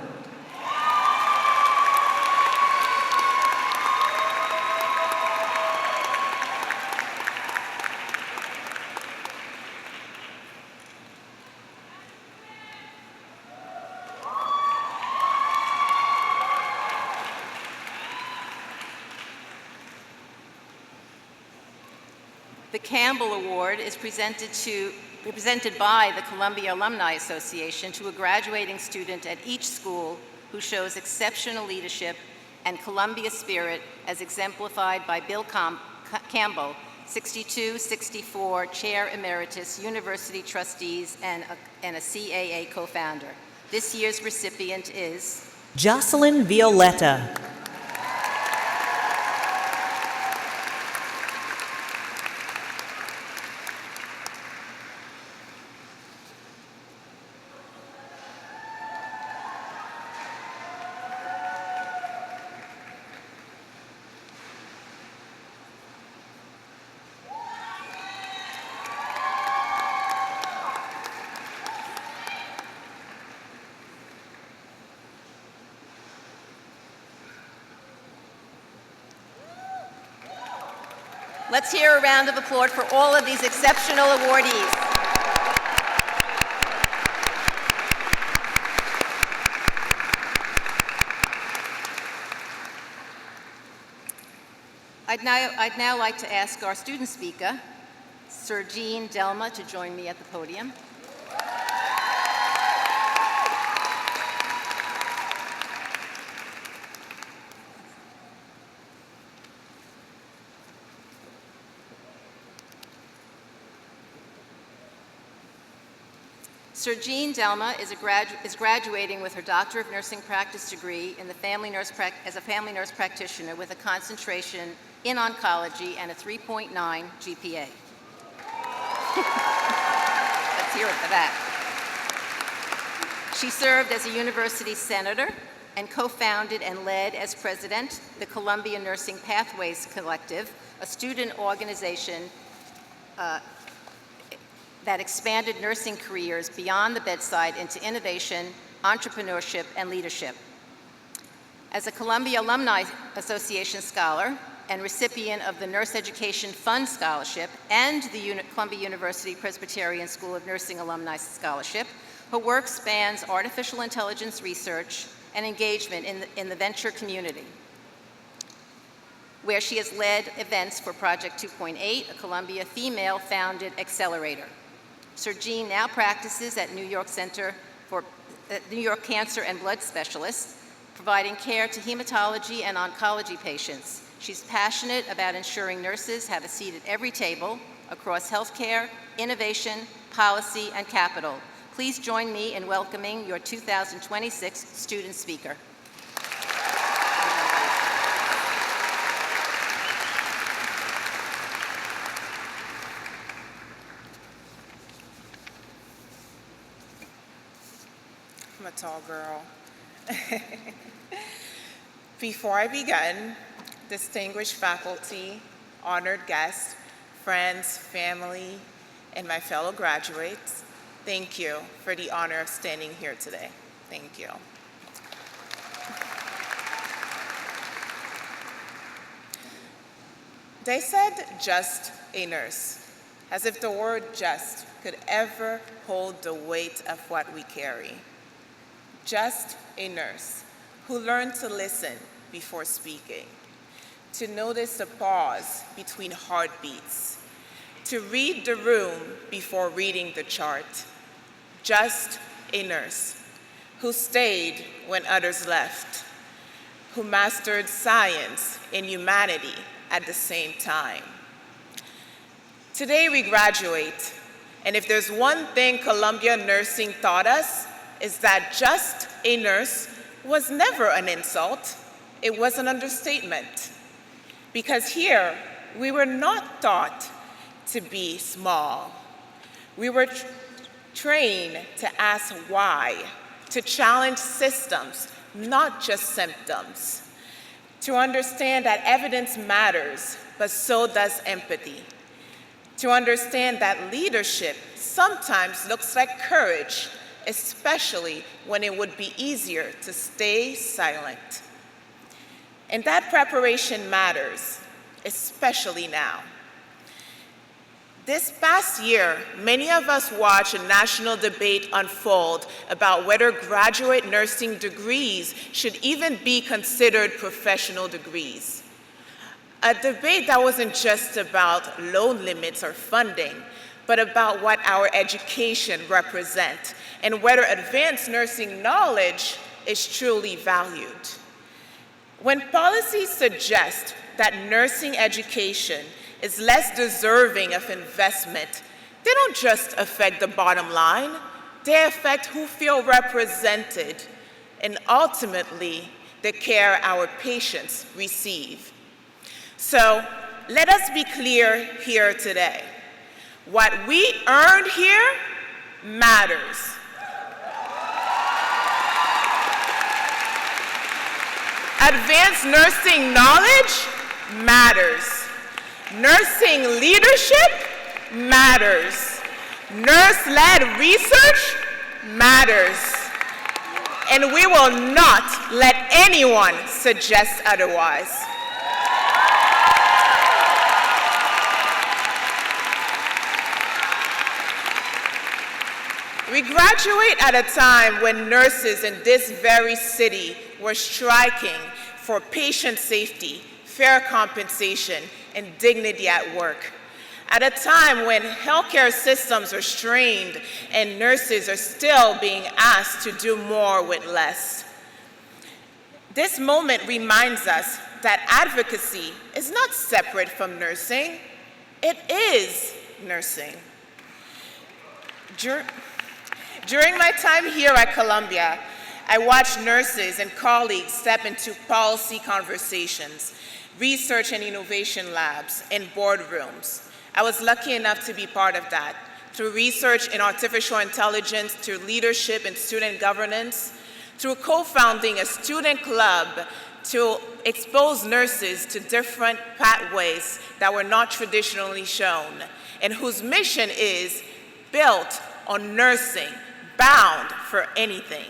The Campbell Award is presented by the Columbia Alumni Association to a graduating student at each school who shows exceptional leadership and Columbia spirit as exemplified by Bill Campbell, 62-64 Chair Emeritus, University Trustees, and a CAA co-founder. This year's recipient is Jocelyn Violetta. Let's hear a round of applause for all of these exceptional awardees. I'd now like to ask our student speaker, Sir Jean Delma, to join me at the podium. Sir Jean Delma is graduating with her Doctor of Nursing Practice degree in the as a family nurse practitioner with a concentration in oncology and a 3.9 GPA. Let's hear it for that. She served as a university senator and co-founded and led as president the Columbia Nursing Pathways Collective, a student organization that expanded nursing careers beyond the bedside into innovation, entrepreneurship, and leadership. As a Columbia Alumni Association Scholar and recipient of the Nurse Education Fund Scholarship and the Columbia University Presbyterian School of Nursing Alumni Scholarship, her work spans artificial intelligence research and engagement in the venture community, where she has led events for Project 2.8, a Columbia female-founded accelerator. Surjean now practices at New York Cancer and Blood Specialists, providing care to hematology and oncology patients. She's passionate about ensuring nurses have a seat at every table across healthcare, innovation, policy, and capital. Please join me in welcoming your 2026 student speaker. I'm a tall girl. Before I begin, distinguished faculty, honored guests, friends, family, and my fellow graduates, thank you for the honor of standing here today. Thank you. They said just a nurse, as if the word just could ever hold the weight of what we carry. Just a nurse who learned to listen before speaking, to notice the pause between heartbeats, to read the room before reading the chart. Just a nurse who stayed when others left, who mastered science and humanity at the same time. Today we graduate, and if there's one thing Columbia Nursing taught us, is that just a nurse was never an insult. It was an understatement. Because here, we were not taught to be small. We were trained to ask why, to challenge systems, not just symptoms, to understand that evidence matters, but so does empathy, to understand that leadership sometimes looks like courage, especially when it would be easier to stay silent. And that preparation matters, especially now. This past year, many of us watched a national debate unfold about whether graduate nursing degrees should even be considered professional degrees. A debate that wasn't just about loan limits or funding, but about what our education represents and whether advanced nursing knowledge is truly valued. When policies suggest that nursing education is less deserving of investment, they don't just affect the bottom line, they affect who feel represented and ultimately the care our patients receive. So let us be clear here today. What we earned here matters. Advanced nursing knowledge matters. Nursing leadership matters. Nurse-led research matters. And we will not let anyone suggest otherwise. We graduate at a time when nurses in this very city were striking for patient safety, fair compensation, and dignity at work. At a time when healthcare systems are strained and nurses are still being asked to do more with less. This moment reminds us that advocacy is not separate from nursing. It is nursing. During my time here at Columbia, I watched nurses and colleagues step into policy conversations, research and innovation labs, and boardrooms. I was lucky enough to be part of that, through research in artificial intelligence, through leadership and student governance, through co-founding a student club to expose nurses to different pathways that were not traditionally shown, and whose mission is built on nursing, bound for anything.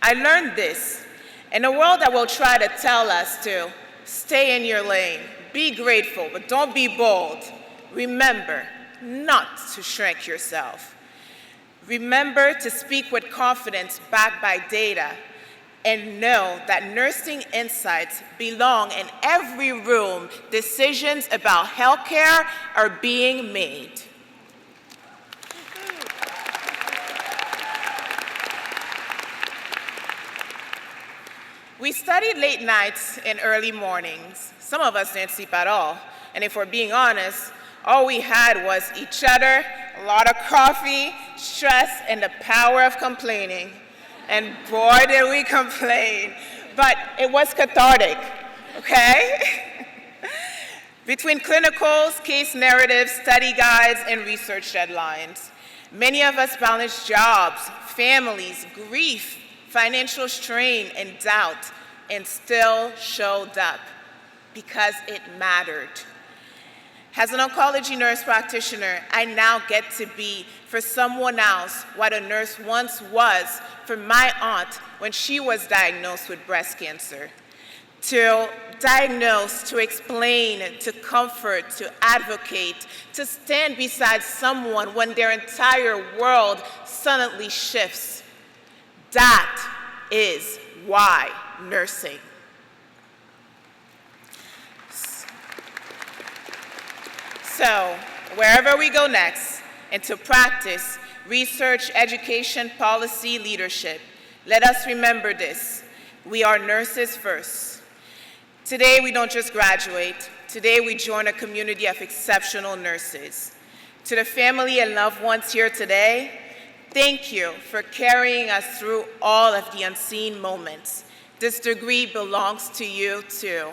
I learned this, In a world that will try to tell us to stay in your lane, be grateful, but don't be bold, remember not to shrink yourself. Remember to speak with confidence backed by data, and know that nursing insights belong in every room decisions about healthcare are being made. We studied late nights and early mornings. Some of us didn't sleep at all. And if we're being honest, all we had was each other, a lot of coffee, stress, and the power of complaining. And boy, did we complain. But it was cathartic, okay? Between clinicals, case narratives, study guides, and research deadlines, many of us balanced jobs, families, grief, financial strain, and doubt, and still showed up because it mattered. As an oncology nurse practitioner, I now get to be for someone else what a nurse once was for my aunt when she was diagnosed with breast cancer. To diagnose, to explain, to comfort, to advocate, to stand beside someone when their entire world suddenly shifts. That is why nursing. So, wherever we go next, into practice, research, education, policy, leadership, let us remember this. We are nurses first. Today, we don't just graduate. Today, we join a community of exceptional nurses. To the family and loved ones here today, thank you for carrying us through all of the unseen moments. This degree belongs to you, too.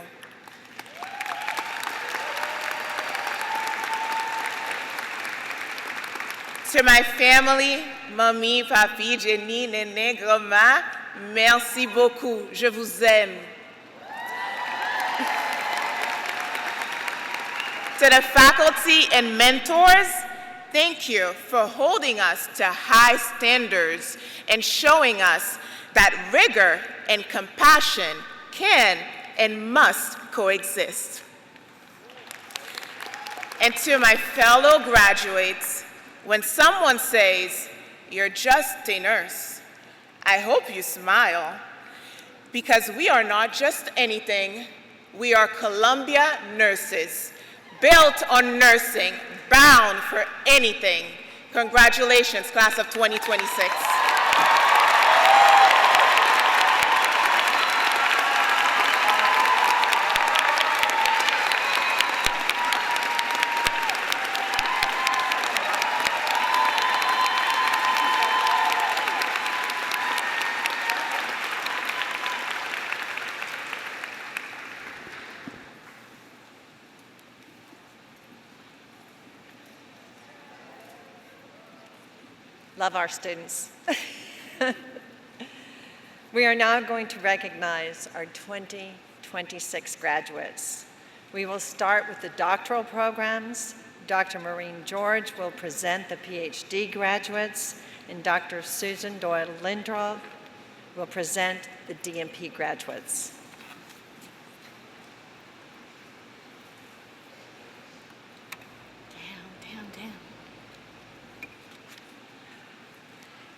To my family, Mamie, Papi, Jenny, Néné, Grandma, merci beaucoup. Je vous aime. To the faculty and mentors, thank you for holding us to high standards and showing us that rigor and compassion can and must coexist. And to my fellow graduates, when someone says, "You're just a nurse," I hope you smile, because we are not just anything. We are Columbia nurses, built on nursing, bound for anything. Congratulations, class of 2026. Love our students. We are now going to recognize our 2026 graduates. We will start with the doctoral programs. Dr. Maureen George will present the PhD graduates, and Dr. Susan Doyle Lindroth will present the DNP graduates.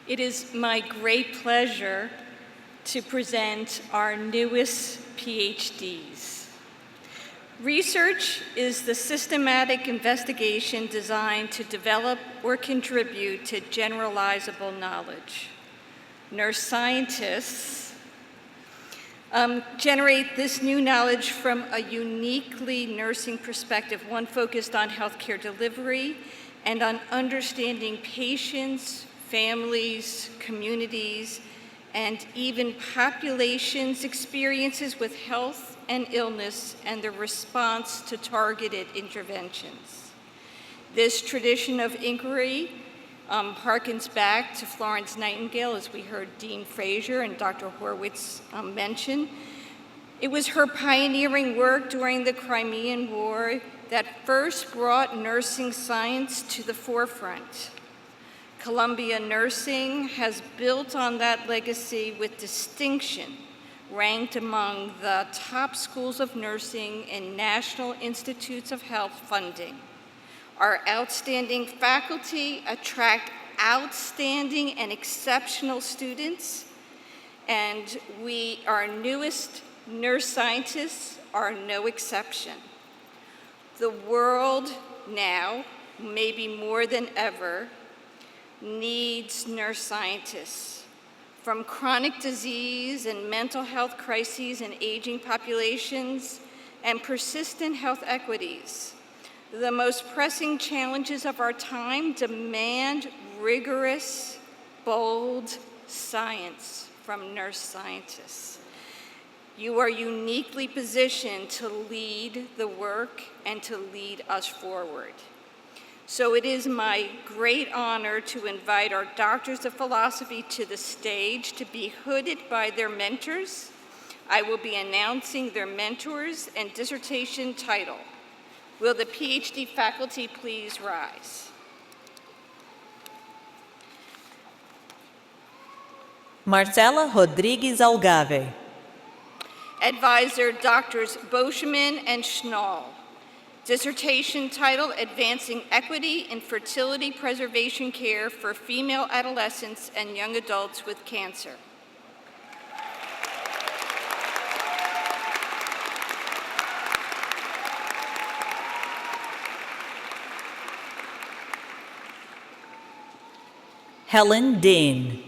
It is my great pleasure to present our newest PhDs. Research is the systematic investigation designed to develop or contribute to generalizable knowledge. Nurse scientists generate this new knowledge from a uniquely nursing perspective, one focused on healthcare delivery and on understanding patients, families, communities, and even populations' experiences with health and illness and the response to targeted interventions. This tradition of inquiry harkens back to Florence Nightingale, as we heard Dean Fraser and Dr. Horwitz mention. It was her pioneering work during the Crimean War that first brought nursing science to the forefront. Columbia Nursing has built on that legacy with distinction ranked among the top schools of nursing in National Institutes of Health funding. Our outstanding faculty attract outstanding and exceptional students, and our newest nurse scientists are no exception. The world now, maybe more than ever, needs nurse scientists. From chronic disease and mental health crises in aging populations and persistent health equities, the most pressing challenges of our time demand rigorous, bold science from nurse scientists. You are uniquely positioned to lead the work and to lead us forward. So it is my great honor to invite our doctors of philosophy to the stage to be hooded by their mentors. I will be announcing their mentors and dissertation title. Will the PhD faculty please rise? Marcela Rodrigues Algave. Advisor Doctors Boschman and Schnall. Dissertation title, Advancing Equity in Fertility Preservation Care for Female Adolescents and Young Adults with Cancer. Helen Dean.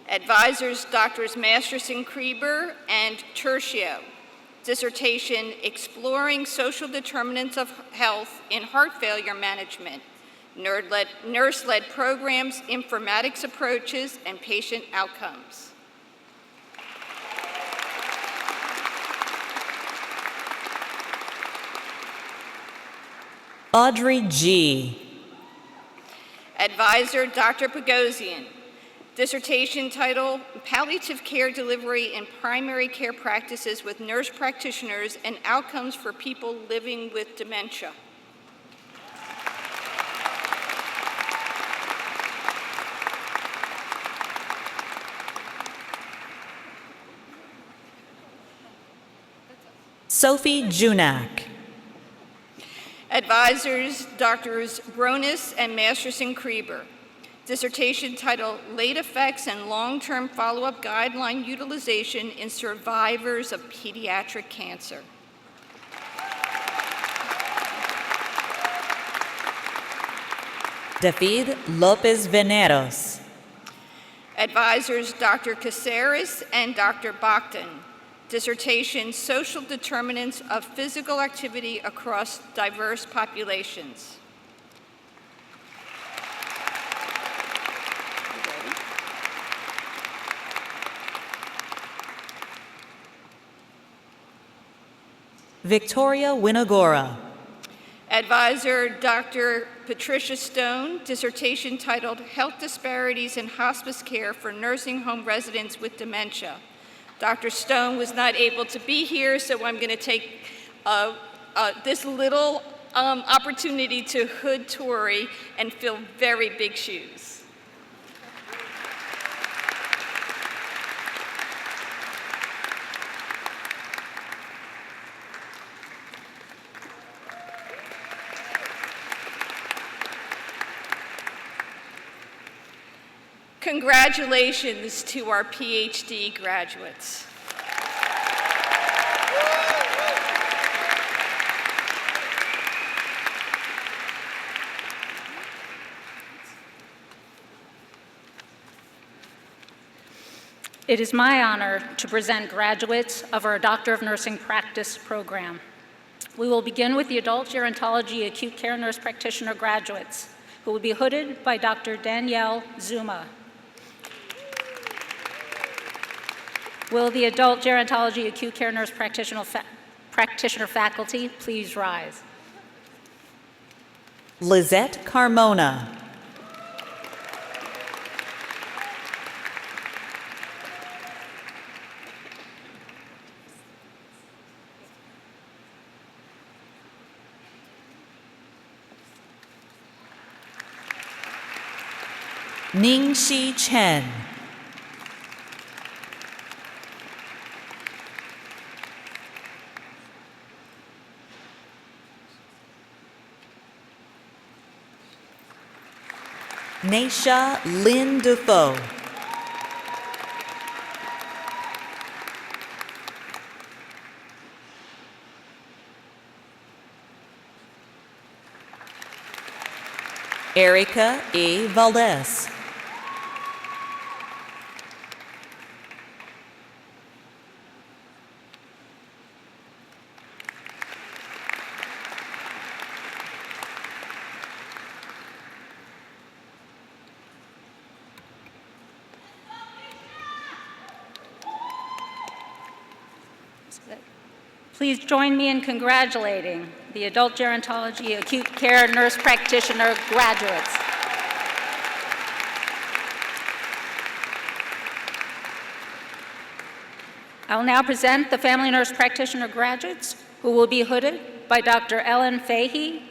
Advisors Doctors Masterson Krieber and Tertio. Dissertation, Exploring Social Determinants of Health in Heart Failure Management, Nurse-Led Programs, Informatics Approaches, and Patient Outcomes. Audrey G. Advisor Dr. Pagosian. Dissertation title, Palliative Care Delivery in Primary Care Practices with Nurse Practitioners and Outcomes for People Living with Dementia. Sophie Junak. Advisors Drs. Bronis and Masterson Krieber. Dissertation title, Late Effects and Long-Term Follow-Up Guideline Utilization in Survivors of Pediatric Cancer. David Lopez Veneros. Advisors Dr. Caceres and Dr. Bachton. Dissertation, Social Determinants of Physical Activity Across Diverse Populations. Victoria Winogora. Advisor Dr. Patricia Stone, dissertation titled Health Disparities in Hospice Care for Nursing Home Residents with Dementia. Dr. Stone was not able to be here, so I'm going to take this little opportunity to hood Tori and fill very big shoes. Congratulations to our PhD graduates. It is my honor to present graduates of our Doctor of Nursing Practice program. We will begin with the Adult Gerontology Acute Care Nurse Practitioner graduates, who will be hooded by Dr. Danielle Zuma. Will the Adult Gerontology Acute Care Nurse Practitioner faculty please rise? Lizette Carmona. Ningxi Chen. Naisha Lynn Dufault. Erica E. Valdez. Please join me in congratulating the adult gerontology acute care nurse practitioner graduates. I will now present the family nurse practitioner graduates who will be hooded by Dr. Ellen Fahey.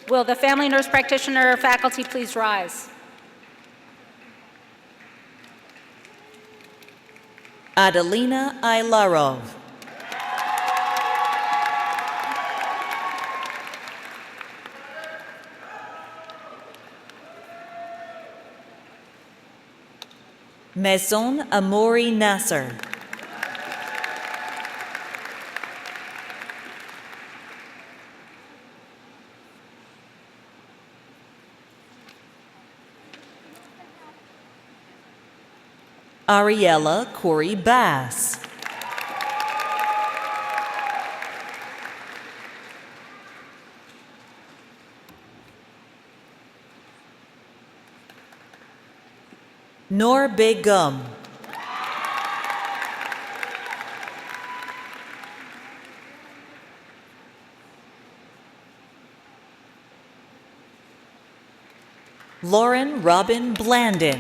Will the family nurse practitioner faculty please rise? Adelina Ailarov. Maison Amouri Nasser. Ariella Corey Bass. Noor Begum. Lauren Robin Blandon.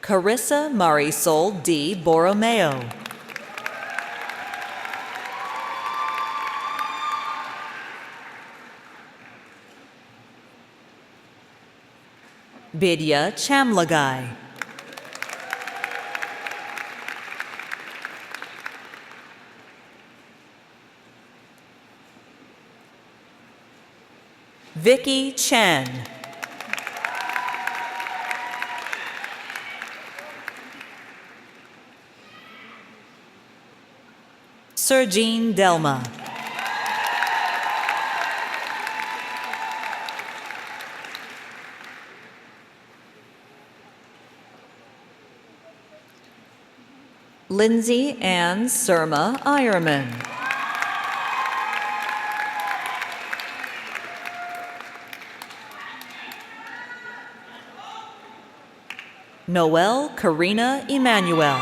Carissa Marisol D. Borromeo. Bidya Chamlagai. Vicky Chen. Sergine Delma. Lindsay Ann Surma Ironman. Noelle Karina Emanuel.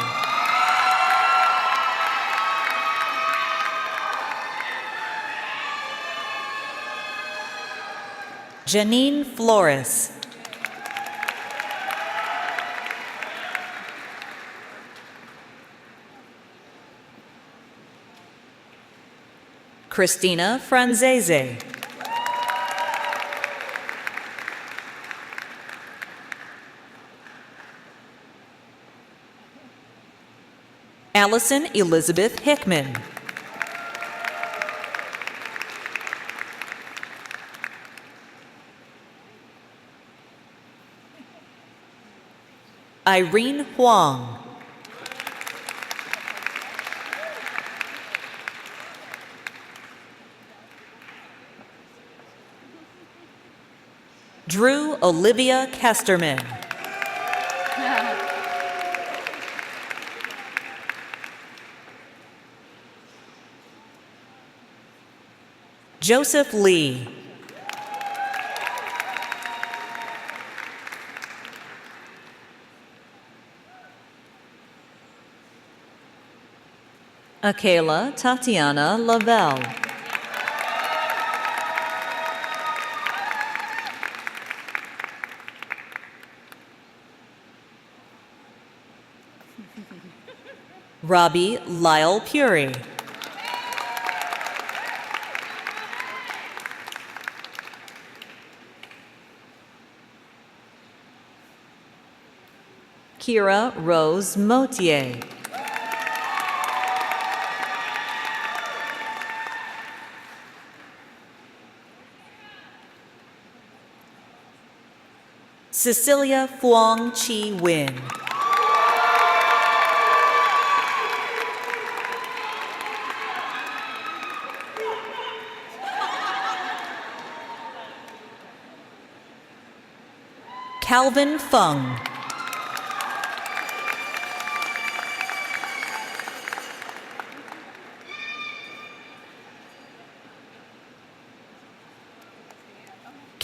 Janine Flores. Christina Franzese. Allison Elizabeth Hickman. Irene Huang. Drew Olivia Kesterman. Joseph Lee. Akela Tatiana Lavelle. Robbie Lyle Puri. Kira Rose Motier. Cecilia Phuong Chi Win. Calvin Fung.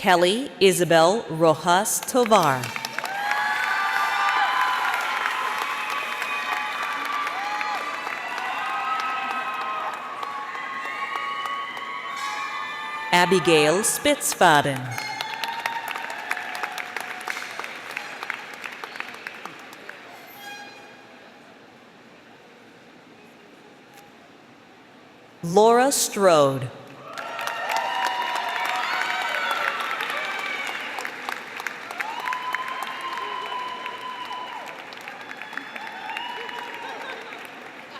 Kelly Isabel Rojas Tovar. Abigail Spitzfaden. Laura Strode.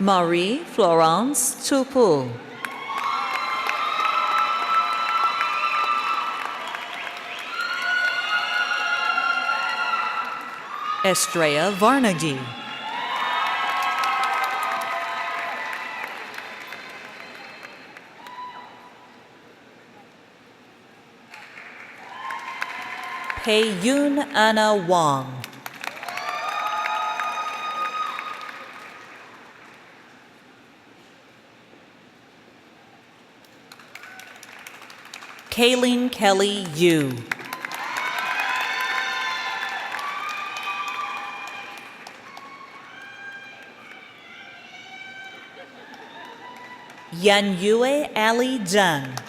Marie Florence Tupou. Estrella Varnagi. Pei Yun Anna Wong. Kayleen Kelly Yu. Yanyue Ali Zhang.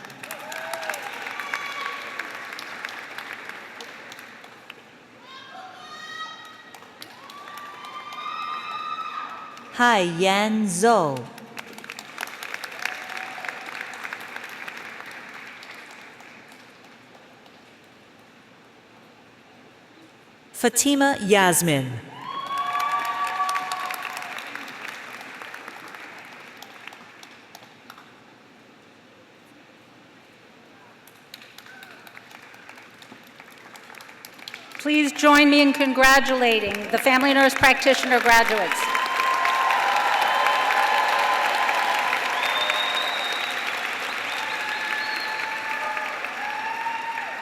Hai Yan Zhou. Fatima Yasmin. Please join me in congratulating the family nurse practitioner graduates.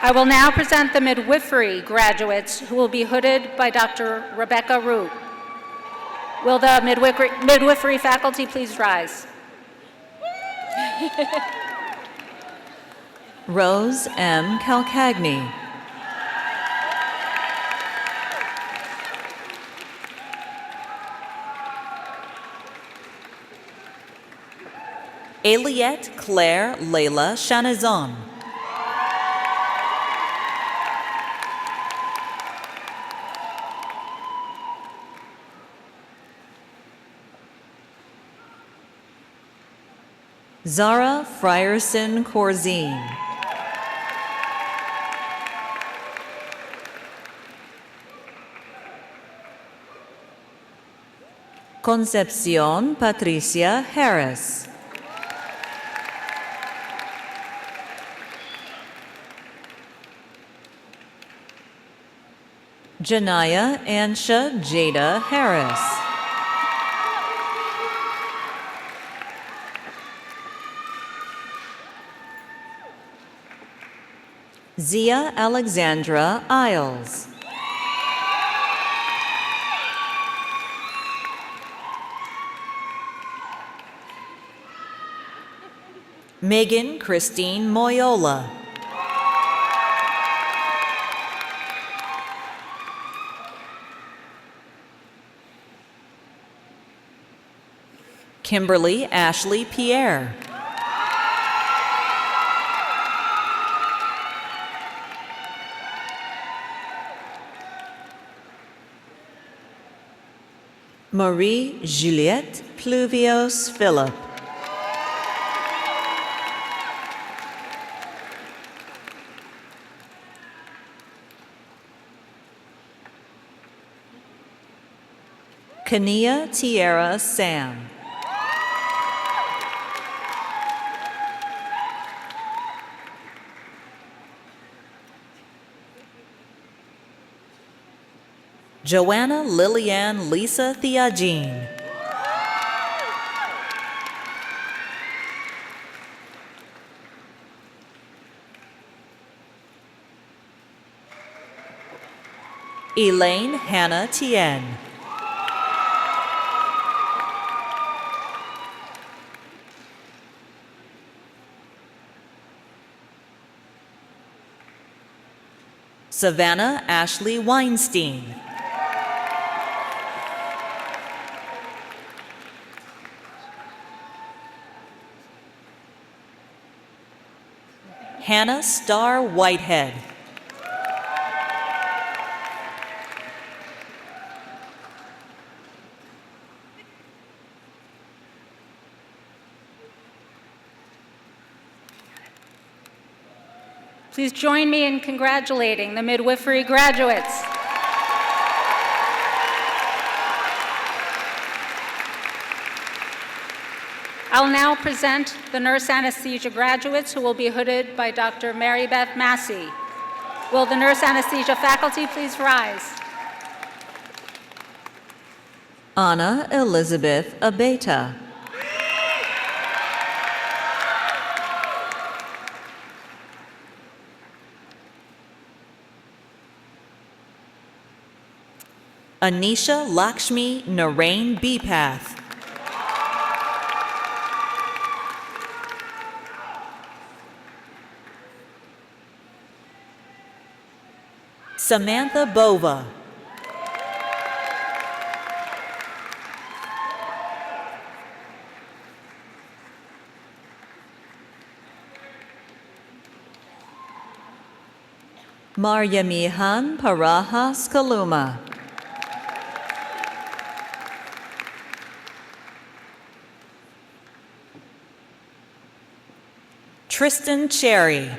I will now present the midwifery graduates who will be hooded by Dr. Rebecca Root. Will the midwifery faculty please rise? Rose M. Calcagni. Aliette Claire Layla Chanazon. Zara Frierson Corzine. Concepcion Patricia Harris. Janaya Ansha Jada Harris. Zia Alexandra Isles. Megan Christine Moyola. Kimberly Ashley Pierre. Marie Juliette Pluvios Philip. Kania Tierra Sam. Joanna Lillian Lisa Theagine. Elaine Hannah Tien. Savannah Ashley Weinstein. Hannah Starr Whitehead. Please join me in congratulating the midwifery graduates. I'll now present the nurse anesthesia graduates who will be hooded by Dr. Mary Beth Massey. Will the nurse anesthesia faculty please rise? Anna Elizabeth Abeta. Anisha Lakshmi Narain Bipath. Samantha Bova. Maryamihan Parajas Kaluma. Tristan Cherry.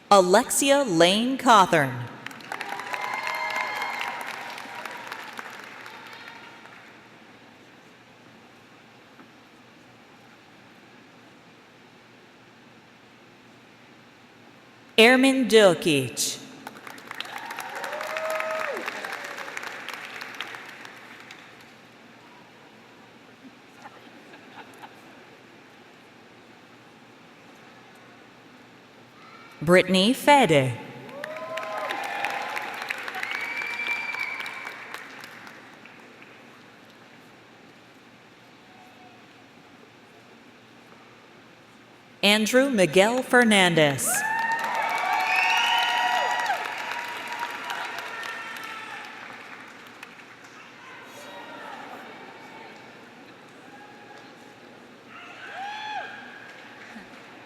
Alexia Lane Cawthorn. Ermin Djokic. Brittany Fede. Andrew Miguel Fernandez.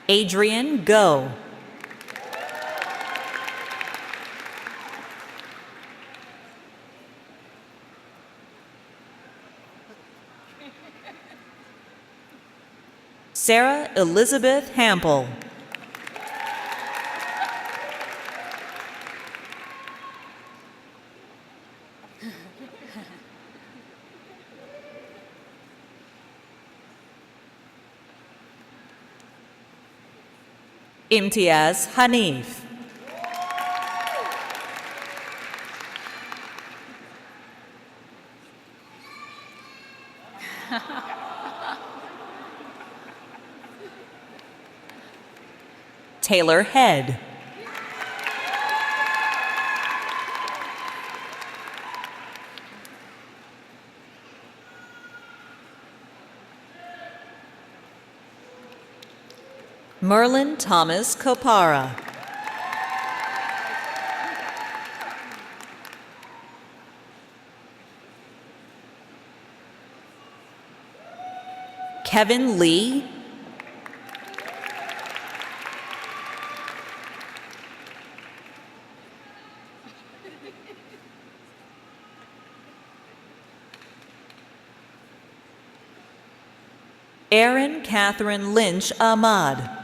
Adrian Go. Sarah Elizabeth Hampel. Imtiaz Hanif. Taylor Head. Merlin Thomas Copara. Kevin Lee. Erin Catherine Lynch Ahmad.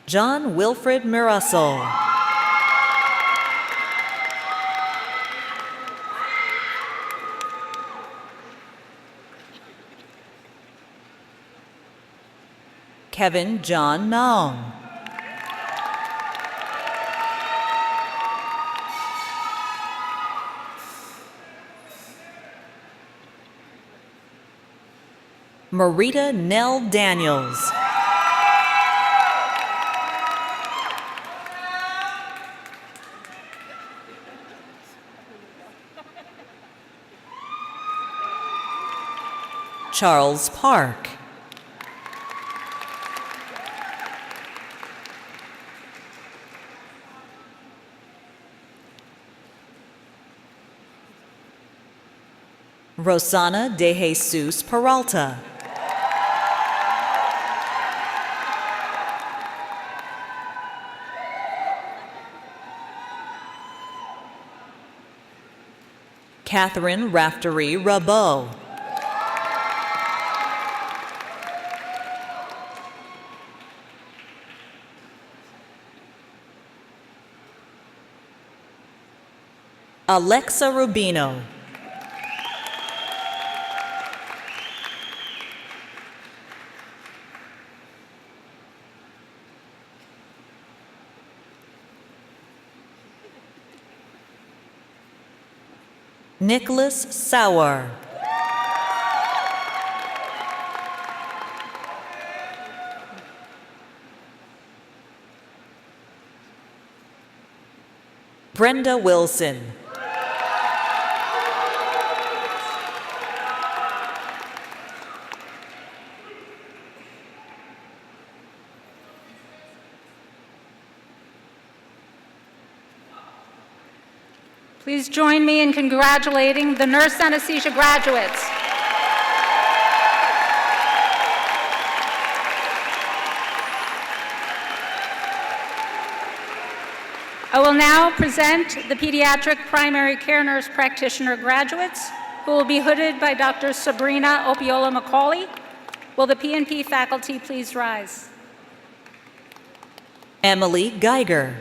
John Wilfred Mirassol. Kevin John Naung. Marita Nell Daniels. Charles Park. Rosana De Jesus Peralta. Catherine Raftery Rabot. Alexa Rubino. Nicholas Sauer. Brenda Wilson. Please join me in congratulating the nurse anesthesia graduates. I will now present the pediatric primary care nurse practitioner graduates, who will be hooded by Dr. Sabrina Opiola-Macaulay. Will the P&P faculty please rise? Emily Geiger.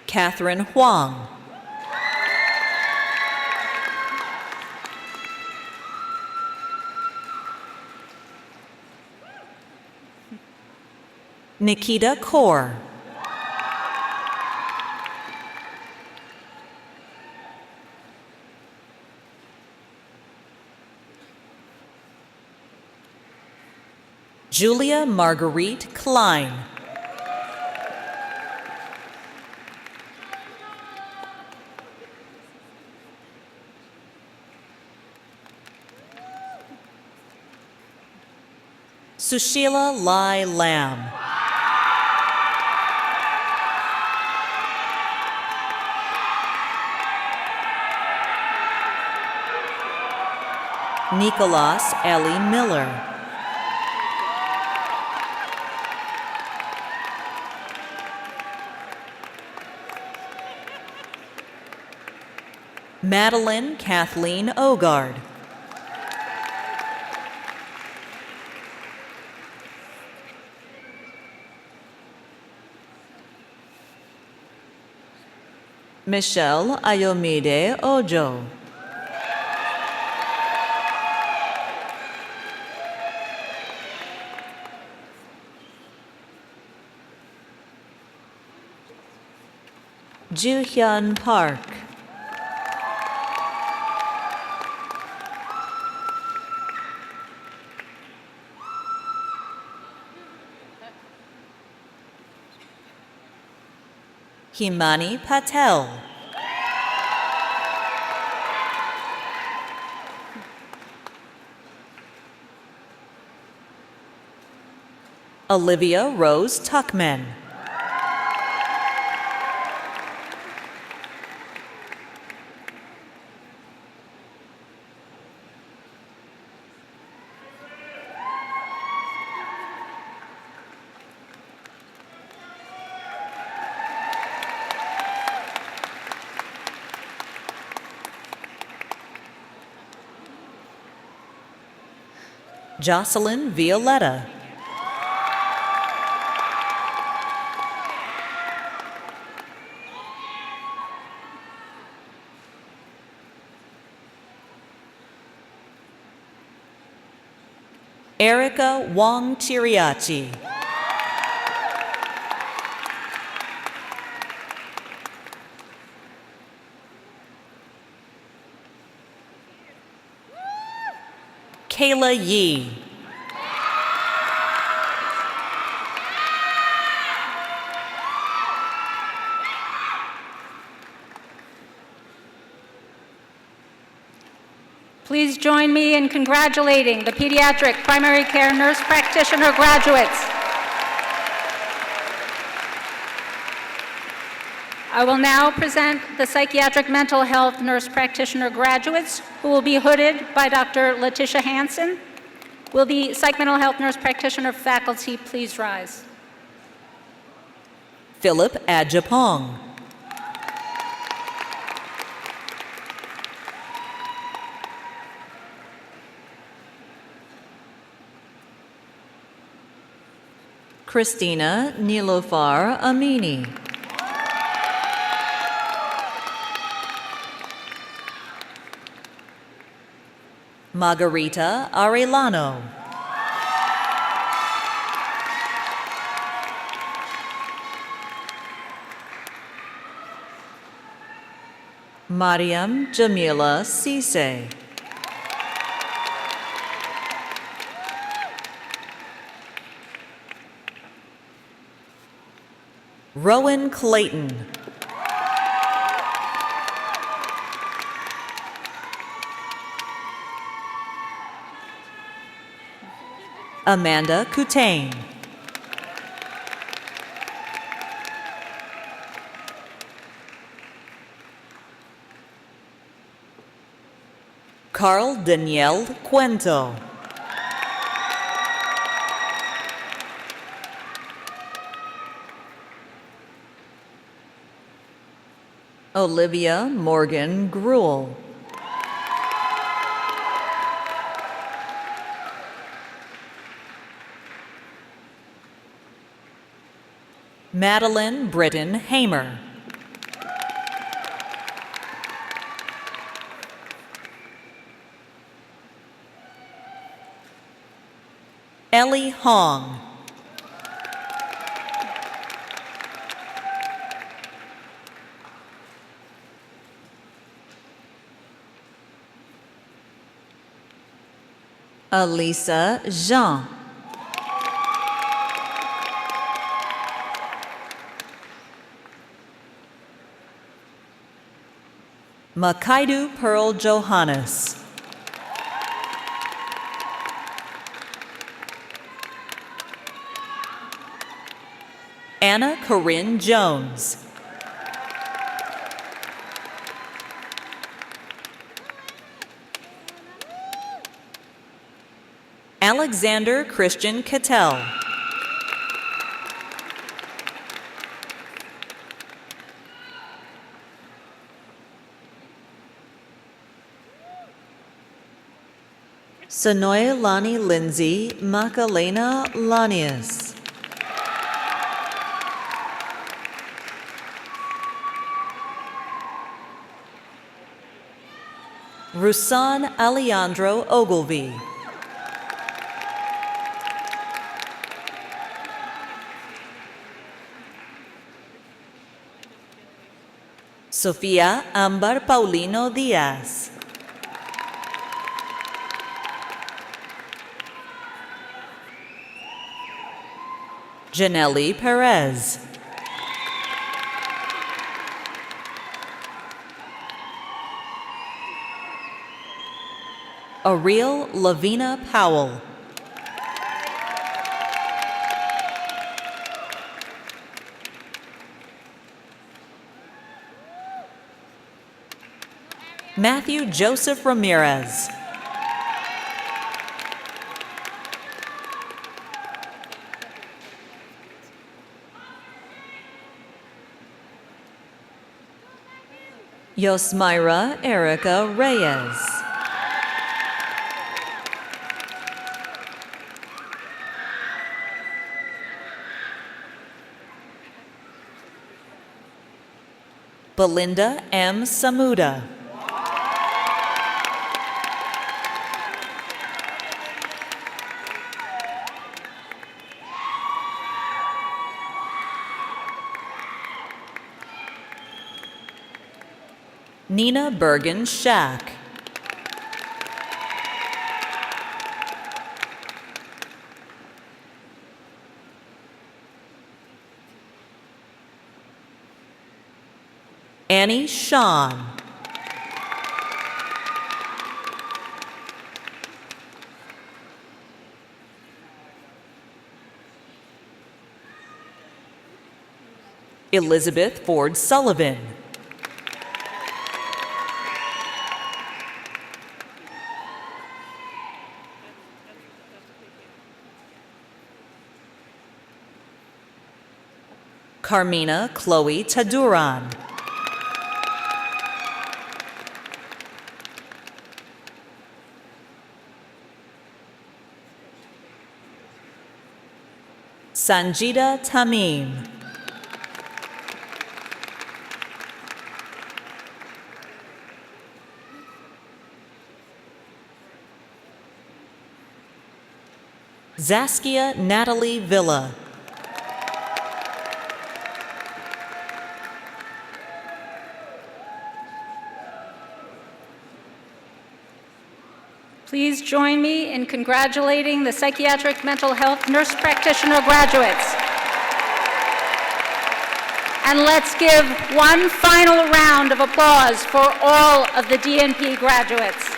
Catherine Huang. Nikita Kaur. Julia Marguerite Klein. Sushila Lai Lam. Nicholas Ellie Miller. Madeline Kathleen Ogard. Michelle Ayomide Ojo. Joo-hyun Park. Himani Patel. Olivia Rose Tuckman. Jocelyn Violetta. Erica Wong Tiriachi. Kayla Yee. Please join me in congratulating the pediatric primary care nurse practitioner graduates. I will now present the psychiatric mental health nurse practitioner graduates who will be hooded by Dr. Letitia Hansen. Will the psych mental health nurse practitioner faculty please rise? Philip Adjapong. Christina Nilofar Amini. Margarita Arellano. Mariam Jamila Cisse. Rowan Clayton. Amanda Coutain. Carl Daniel Cuento. Olivia Morgan Gruel. Madeline Britton Hamer. Ellie Hong. Alisa Jean. Makaidu Pearl Johannes. Anna Corinne Jones. Alexander Christian Cattell. Sonoya Lani Lindsay Macarena Lanius. Rusan Alejandro Ogilvy. Sofía Ámbar Paulino Díaz. Janelli Perez. Ariel Lavina Powell. Matthew Joseph Ramirez. Yosmira Erica Reyes. Belinda M. Samuda. Nina Bergen Shack. Annie Shawn. Elizabeth Ford Sullivan. Carmina Chloe Taduran. Sanjita Tamim. Zaskia Natalie Villa. Please join me in congratulating the psychiatric mental health nurse practitioner graduates. And let's give one final round of applause for all of the DNP graduates.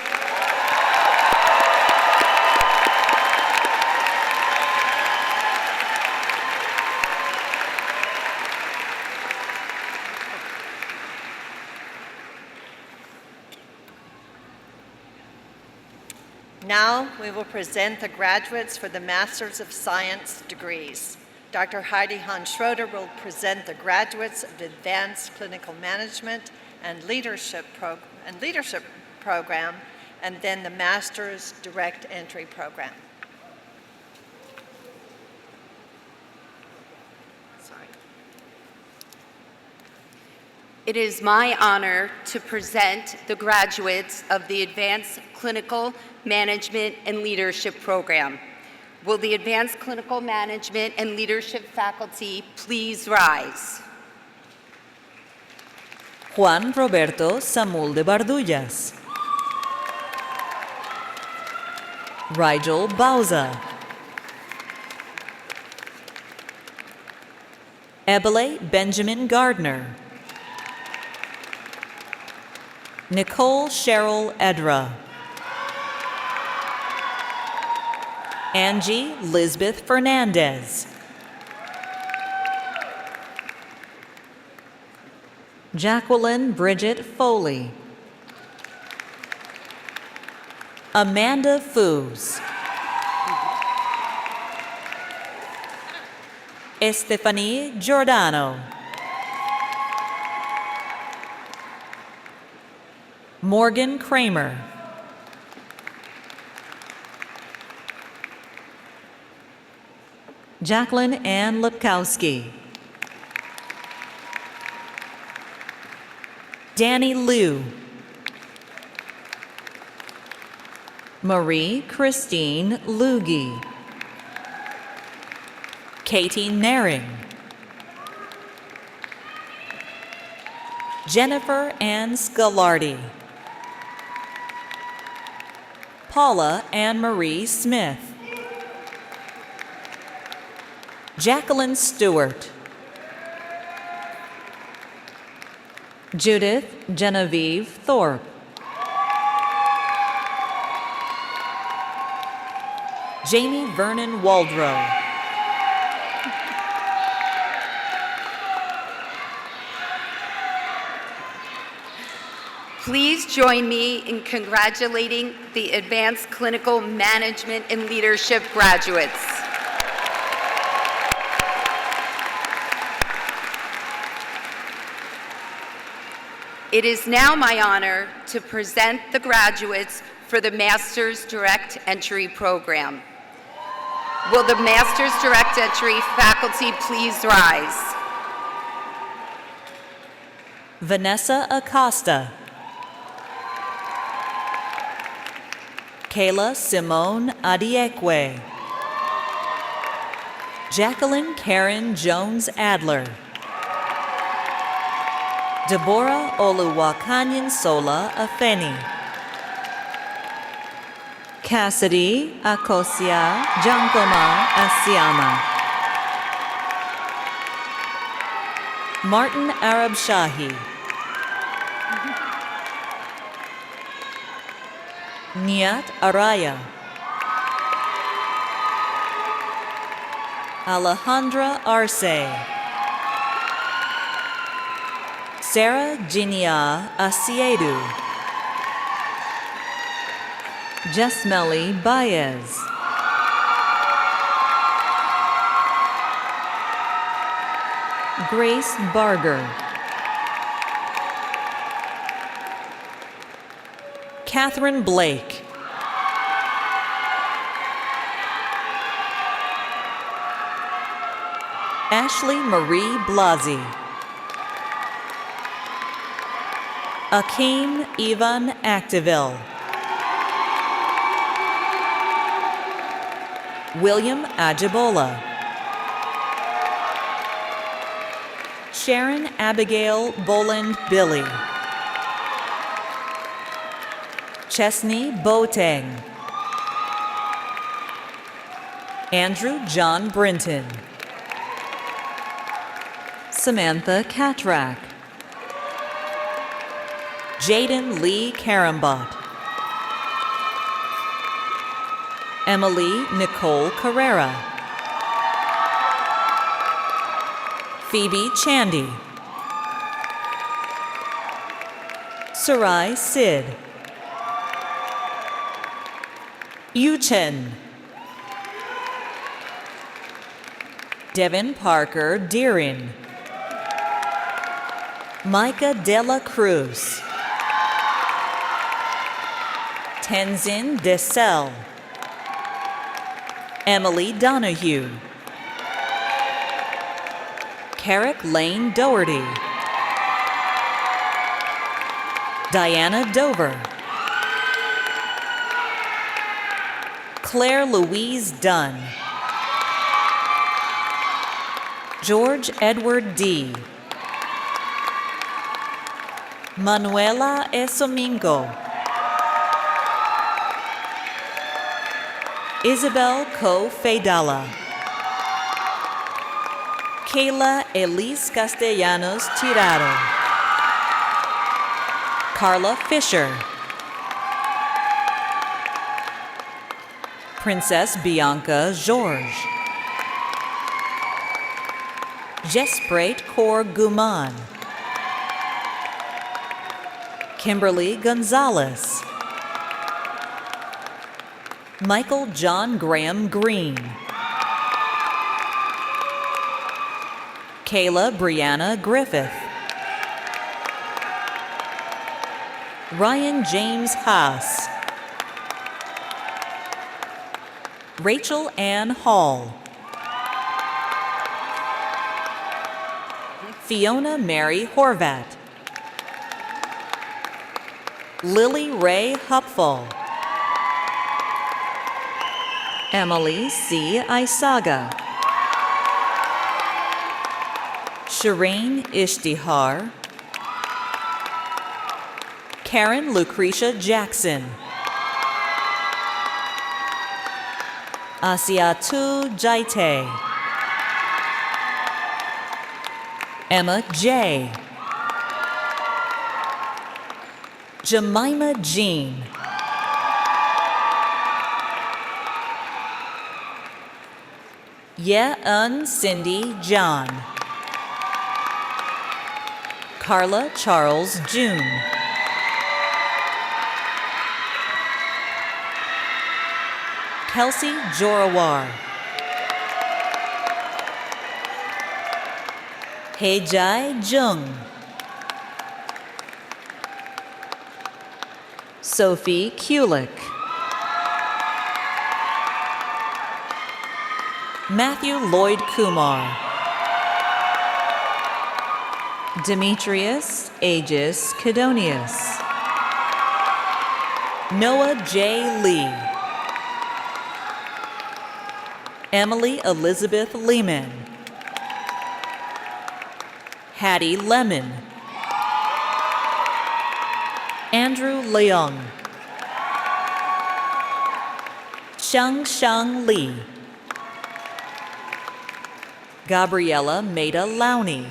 Now we will present the graduates for the Masters of Science degrees. Dr. Heidi Hahn Schroeder will present the graduates of the Advanced Clinical Management and Leadership Program, and then the Master's Direct Entry Program. It is my honor to present the graduates of the Advanced Clinical Management and Leadership Program. Will the Advanced Clinical Management and Leadership faculty please rise? Juan Roberto Samul de Bardullas. Rigel Bauza. Ebele Benjamin Gardner. Nicole Cheryl Edra. Angie Lisbeth Fernandez. Jacqueline Bridget Foley. Amanda Foos. Estefanie Giordano. Morgan Kramer. Jacqueline Ann Lipkowski. Danny Liu. Marie Christine Lugie. Katie Naring. Jennifer Ann Scalardi. Paula Ann Marie Smith. Jacqueline Stewart. Judith Genevieve Thorpe. Jamie Vernon Waldrow. Please join me in congratulating the Advanced Clinical Management and Leadership graduates. It is now my honor to present the graduates for the Master's Direct Entry Program. Will the Master's Direct Entry faculty please rise? Vanessa Acosta. Kayla Simone Adiekwe. Jacqueline Karen Jones Adler. Deborah Oluwakanyin Sola Afeni. Cassidy Akosia Jankoma Asiama. Martin Arab Shahi. Niat Araya. Alejandra Arce. Sarah Jinia Asiedu. Jasmeli Baez. Grace Barger. Catherine Blake. Ashley Marie Blasi. Akeem Ivan Activille. William Ajibola. Sharon Abigail Boland Billy. Chesney Boateng. Andrew John Brinton. Samantha Catrak. Jaden Lee Karambot. Emily Nicole Carrera. Phoebe Chandy. Sarai Sid. Yu Chen. Devin Parker Deering. Micah Dela Cruz. Tenzin Dessel. Emily Donahue. Carrick Lane Doherty. Diana Dover. Claire Louise Dunn. George Edward D. Manuela Esomingo. Isabel Co. Feidala. Kayla Elise Castellanos Tirado. Carla Fisher. Princess Bianca George. Jesprait Kaur Guman. Kimberly Gonzalez. Michael John Graham Green. Kayla Brianna Griffith. Ryan James Haas. Rachel Ann Hall. Fiona Mary Horvat. Lily Ray Hupful. Emily C. Isaga. Shireen Ishtihar. Karen Lucretia Jackson. Asiatu Jaite. Emma J. Jemima Jean. Ye-Un Cindy John. Carla Charles June. Kelsey Jorawar. Hejai Jung. Sophie Kulik. Matthew Lloyd Kumar. Demetrius Aegis Kedonius. Noah J. Lee. Emily Elizabeth Lehman. Hattie Lemon. Andrew Leung. Xiang Li. Gabriela Maida Lowney.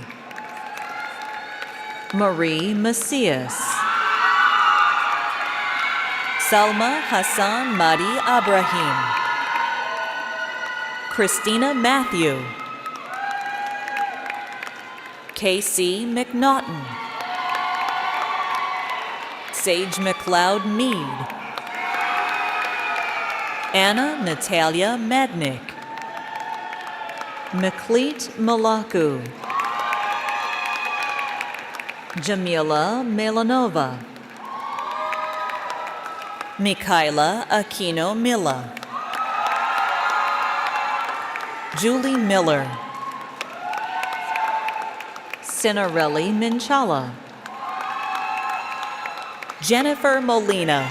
Marie Macias. Salma Hassan Madi Abrahim. Christina Matthew. K.C. McNaughton. Sage McLeod Mead. Anna Natalia Mednick. Makleet Malaku. Jamila Melanova. Mikhaila Aquino Milla. Julie Miller. Cinarelli Minchala. Jennifer Molina.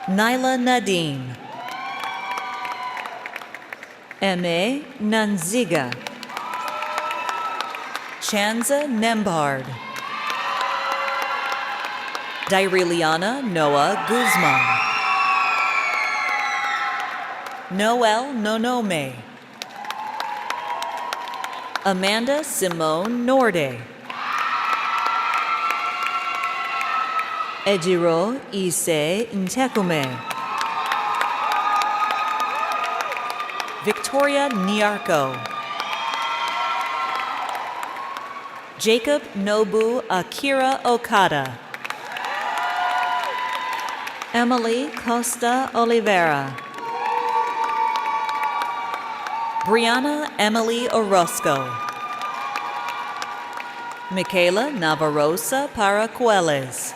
Naila Nadim. Eme Nanziga. Chanza Nembard. Dairiliana Noah Guzman. Noel Nonome. Amanda Simone Norde. Ejiro Ise Ntekume. Victoria Niarco. Jacob Nobu Akira Okada. Emily Costa Oliveira. Brianna Emily Orozco. Michaela Navarrosa Paracueles.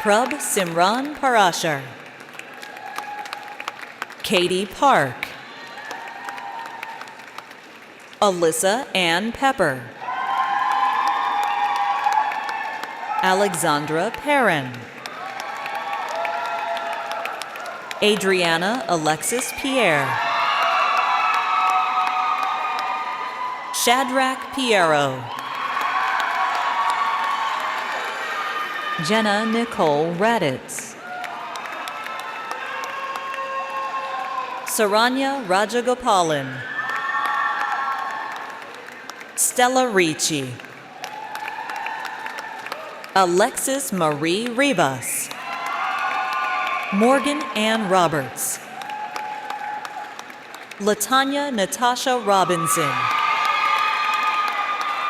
Prab Simran Parashar. Katie Park. Alyssa Ann Pepper. Alexandra Perrin. Adriana Alexis Pierre. Shadrach Piero. Jenna Nicole Raditz. Saranya Rajagopalan. Stella Ricci. Alexis Marie Rivas. Morgan Ann Roberts. Latanya Natasha Robinson.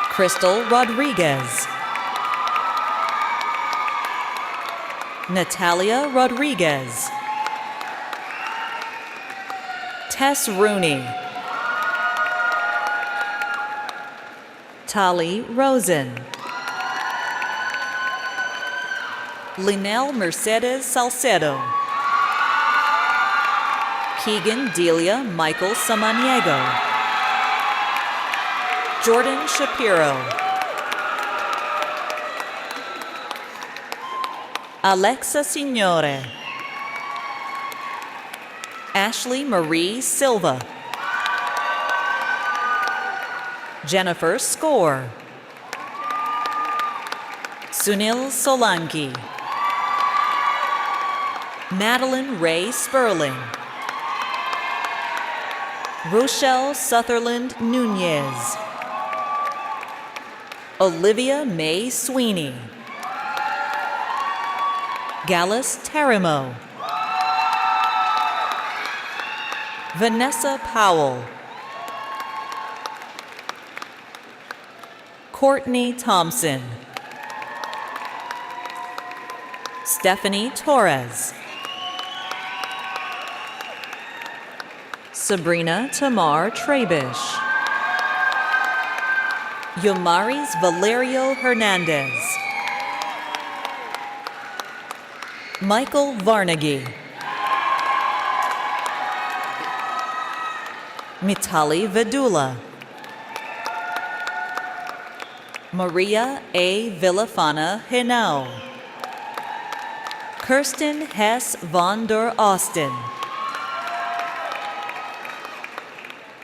Crystal Rodriguez. Natalia Rodriguez. Tess Rooney. Tali Rosen. Linel Mercedes Salcedo. Keegan Delia Michael Samaniego. Jordan Shapiro. Alexa Signore. Ashley Marie Silva. Jennifer Score. Sunil Solanki. Madeline Ray Sperling. Rochelle Sutherland Nunez. Olivia Mae Sweeney. Gallus Tarimo. Vanessa Powell. Courtney Thompson. Stephanie Torres. Sabrina Tamar Trebish. Yomaris Valerio Hernandez. Michael Varnagi. Mitali Vedula. Maria A. Villafana Henao. Kirsten Hess von der Osten.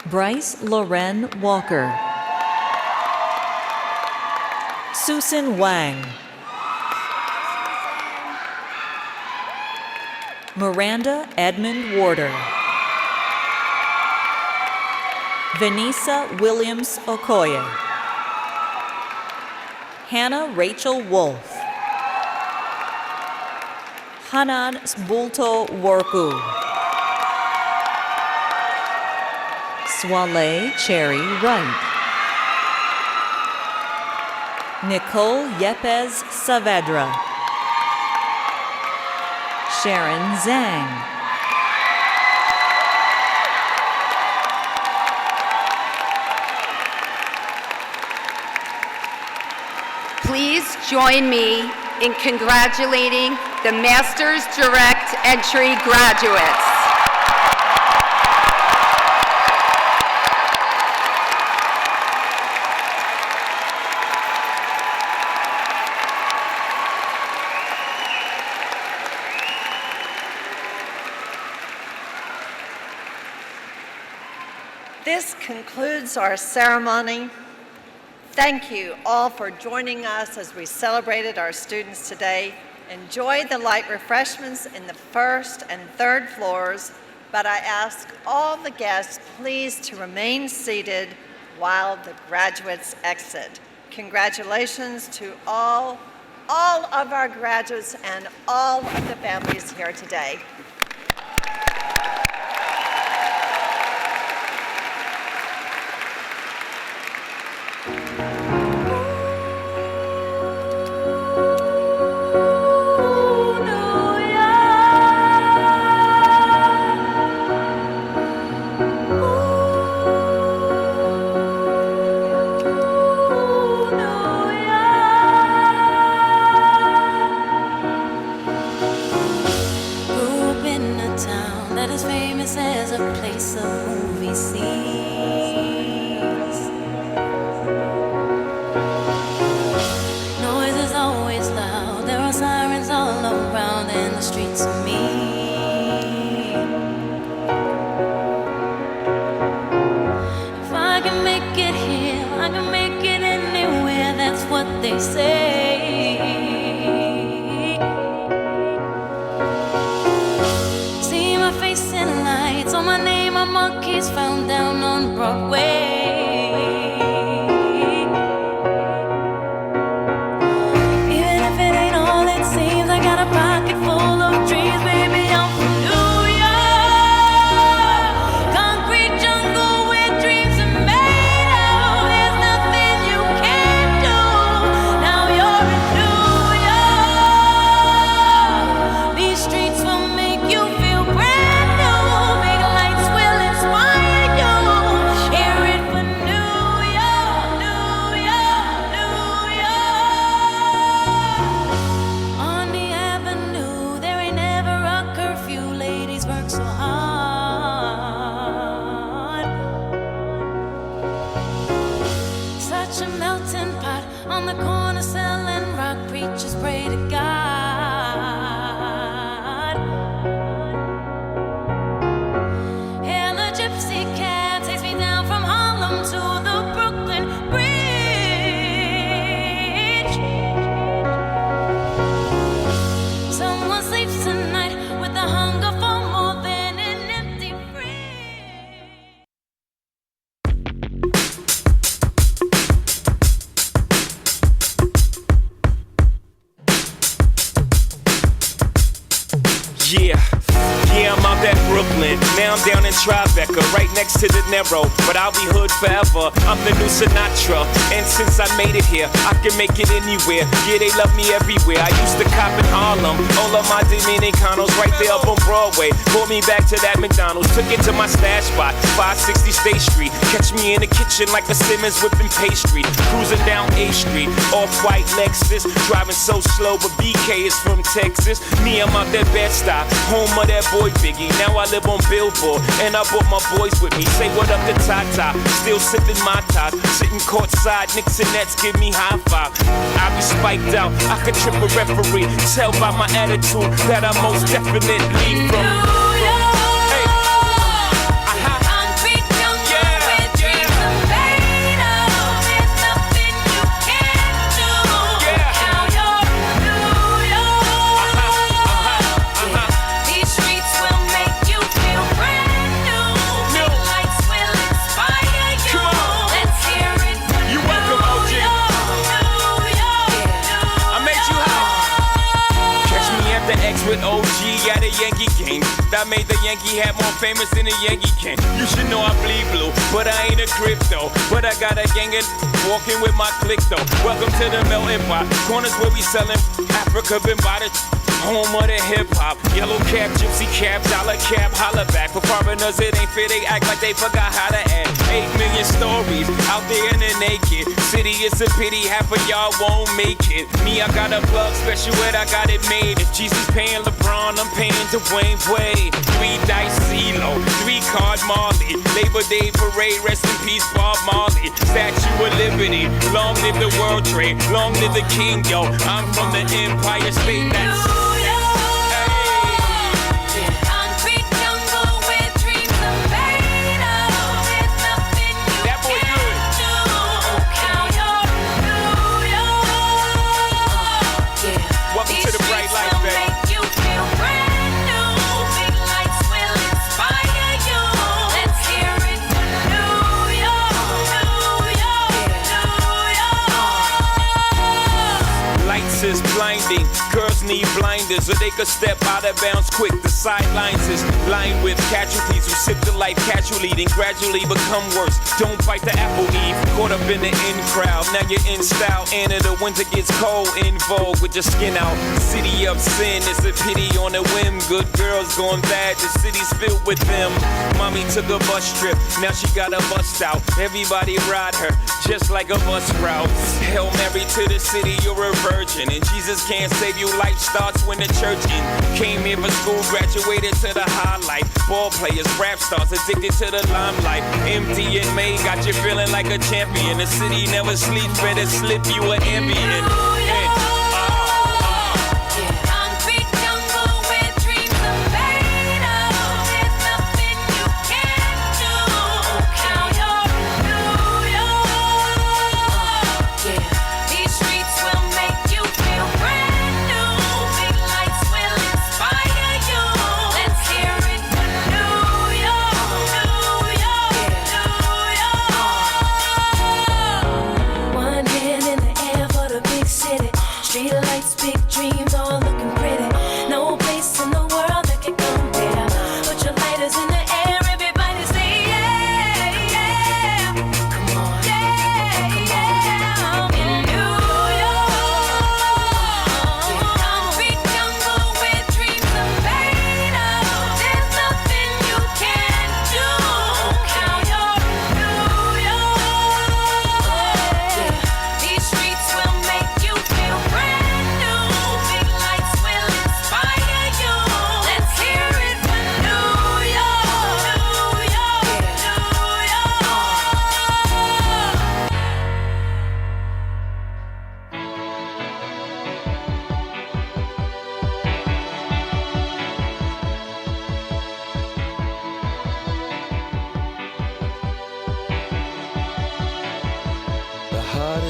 Bryce Loren Walker. Susan Wang. Miranda Edmund Warder. Vanessa Williams Okoye. Hannah Rachel Wolf. Hanan Bulto Worku. Swale Cherry Wright. Nicole Yepes Saavedra. Sharon Zhang. Please join me in congratulating the Master's Direct Entry graduates. This concludes our ceremony. Thank you all for joining us as we celebrated our students today. Enjoy the light refreshments in the first and third floors, but I ask all the guests please to remain seated while the graduates exit. Congratulations to all of our graduates and all of the families here today. Tribeca, right next to De Niro, but I'll be hood forever. I'm the new Sinatra, and since I made it here, I can make it anywhere. Yeah, they love me everywhere. I used to cop in Harlem, all of my Dominicanos right there up on Broadway. Pulled me back to that McDonald's, took it to my stash spot, 560 State Street. Catch me in the kitchen like a Simmons whipping pastry. Cruising down A Street, off-white Lexus, driving so slow, but BK is from Texas. Me, I'm out that Bed-Stuy, home of that boy Biggie. Now I live on Billboard, and I brought my boys with me. Say what up to Tata, still sipping my top. Sitting courtside, Knicks and Nets give me high five. I be spiked out, I could trip a referee. Tell by my attitude that I most definitely from. bags with OG at a Yankee game. That made the Yankee hat more famous than the Yankee can. You should know I bleed blue, but I ain't a crypto. But I got a gang of walking with my click though. Welcome to the melting pot. Corners where we selling Africa been by the home of the hip hop. Yellow cap, gypsy cap, dollar cap, holla back. For foreigners it ain't fair, they act like they forgot how to act. 8 million stories out there in the naked city. It's a pity half of y'all won't make it. Me, I got a plug special ed, I got it made. If Jesus paying LeBron, I'm paying Dwayne Wade. 3 dice CeeLo, 3 card Marley. Labor Day parade, rest in peace Bob Marley. Statue of Liberty, long live the World Trade, long live the King, yo. I'm from the Empire State. That's is blinding. Girls need blinders or they could step out of bounds quick. The sidelines is lined with casualties who sip the life casually, then gradually become worse. Don't bite the apple eve. Caught up in the in crowd. Now you're in style. And the winter gets cold, in vogue with your skin out. City of sin, it's a pity on a whim. Good girls going bad, the city's filled with them. Mommy took a bus trip, now she got a bust out. Everybody ride her, just like a bus route. Hail Mary to the city, you're a virgin. And Jesus can't save you, life starts when the church in. Came here for school, graduated to the highlight. Ball players, rap stars, addicted to the limelight. Empty and May got you feeling like a champion. The city never sleeps, better slip you an ambient.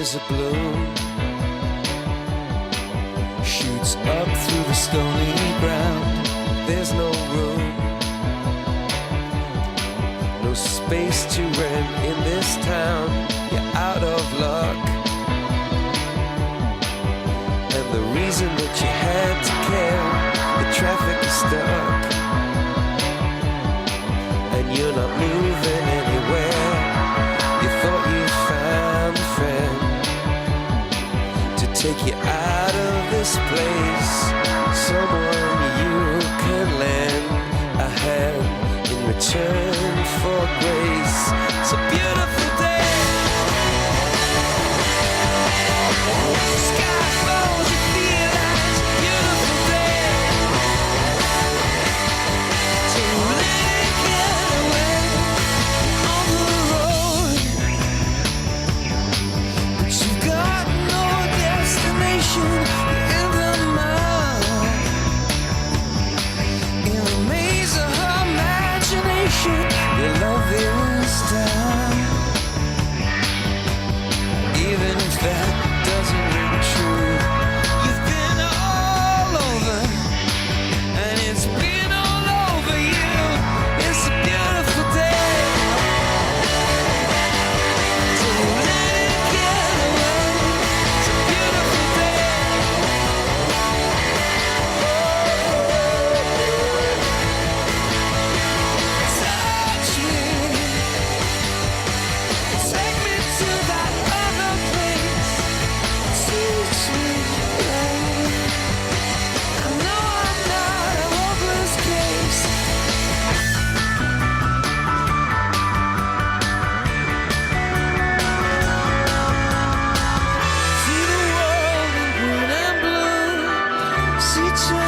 Is a bloom shoots up through the stony ground. There's no room, no space to rent in this town. You're out of luck, and the reason that you had to care, the traffic is stuck, and you're not moving anywhere. You thought you found a friend take you out of this place, someone you can lend a hand in return for grace. It's a beautiful day. Sky falls, you feel like it's a beautiful day. So let it get away on the road, but you've got no destination in the mind. See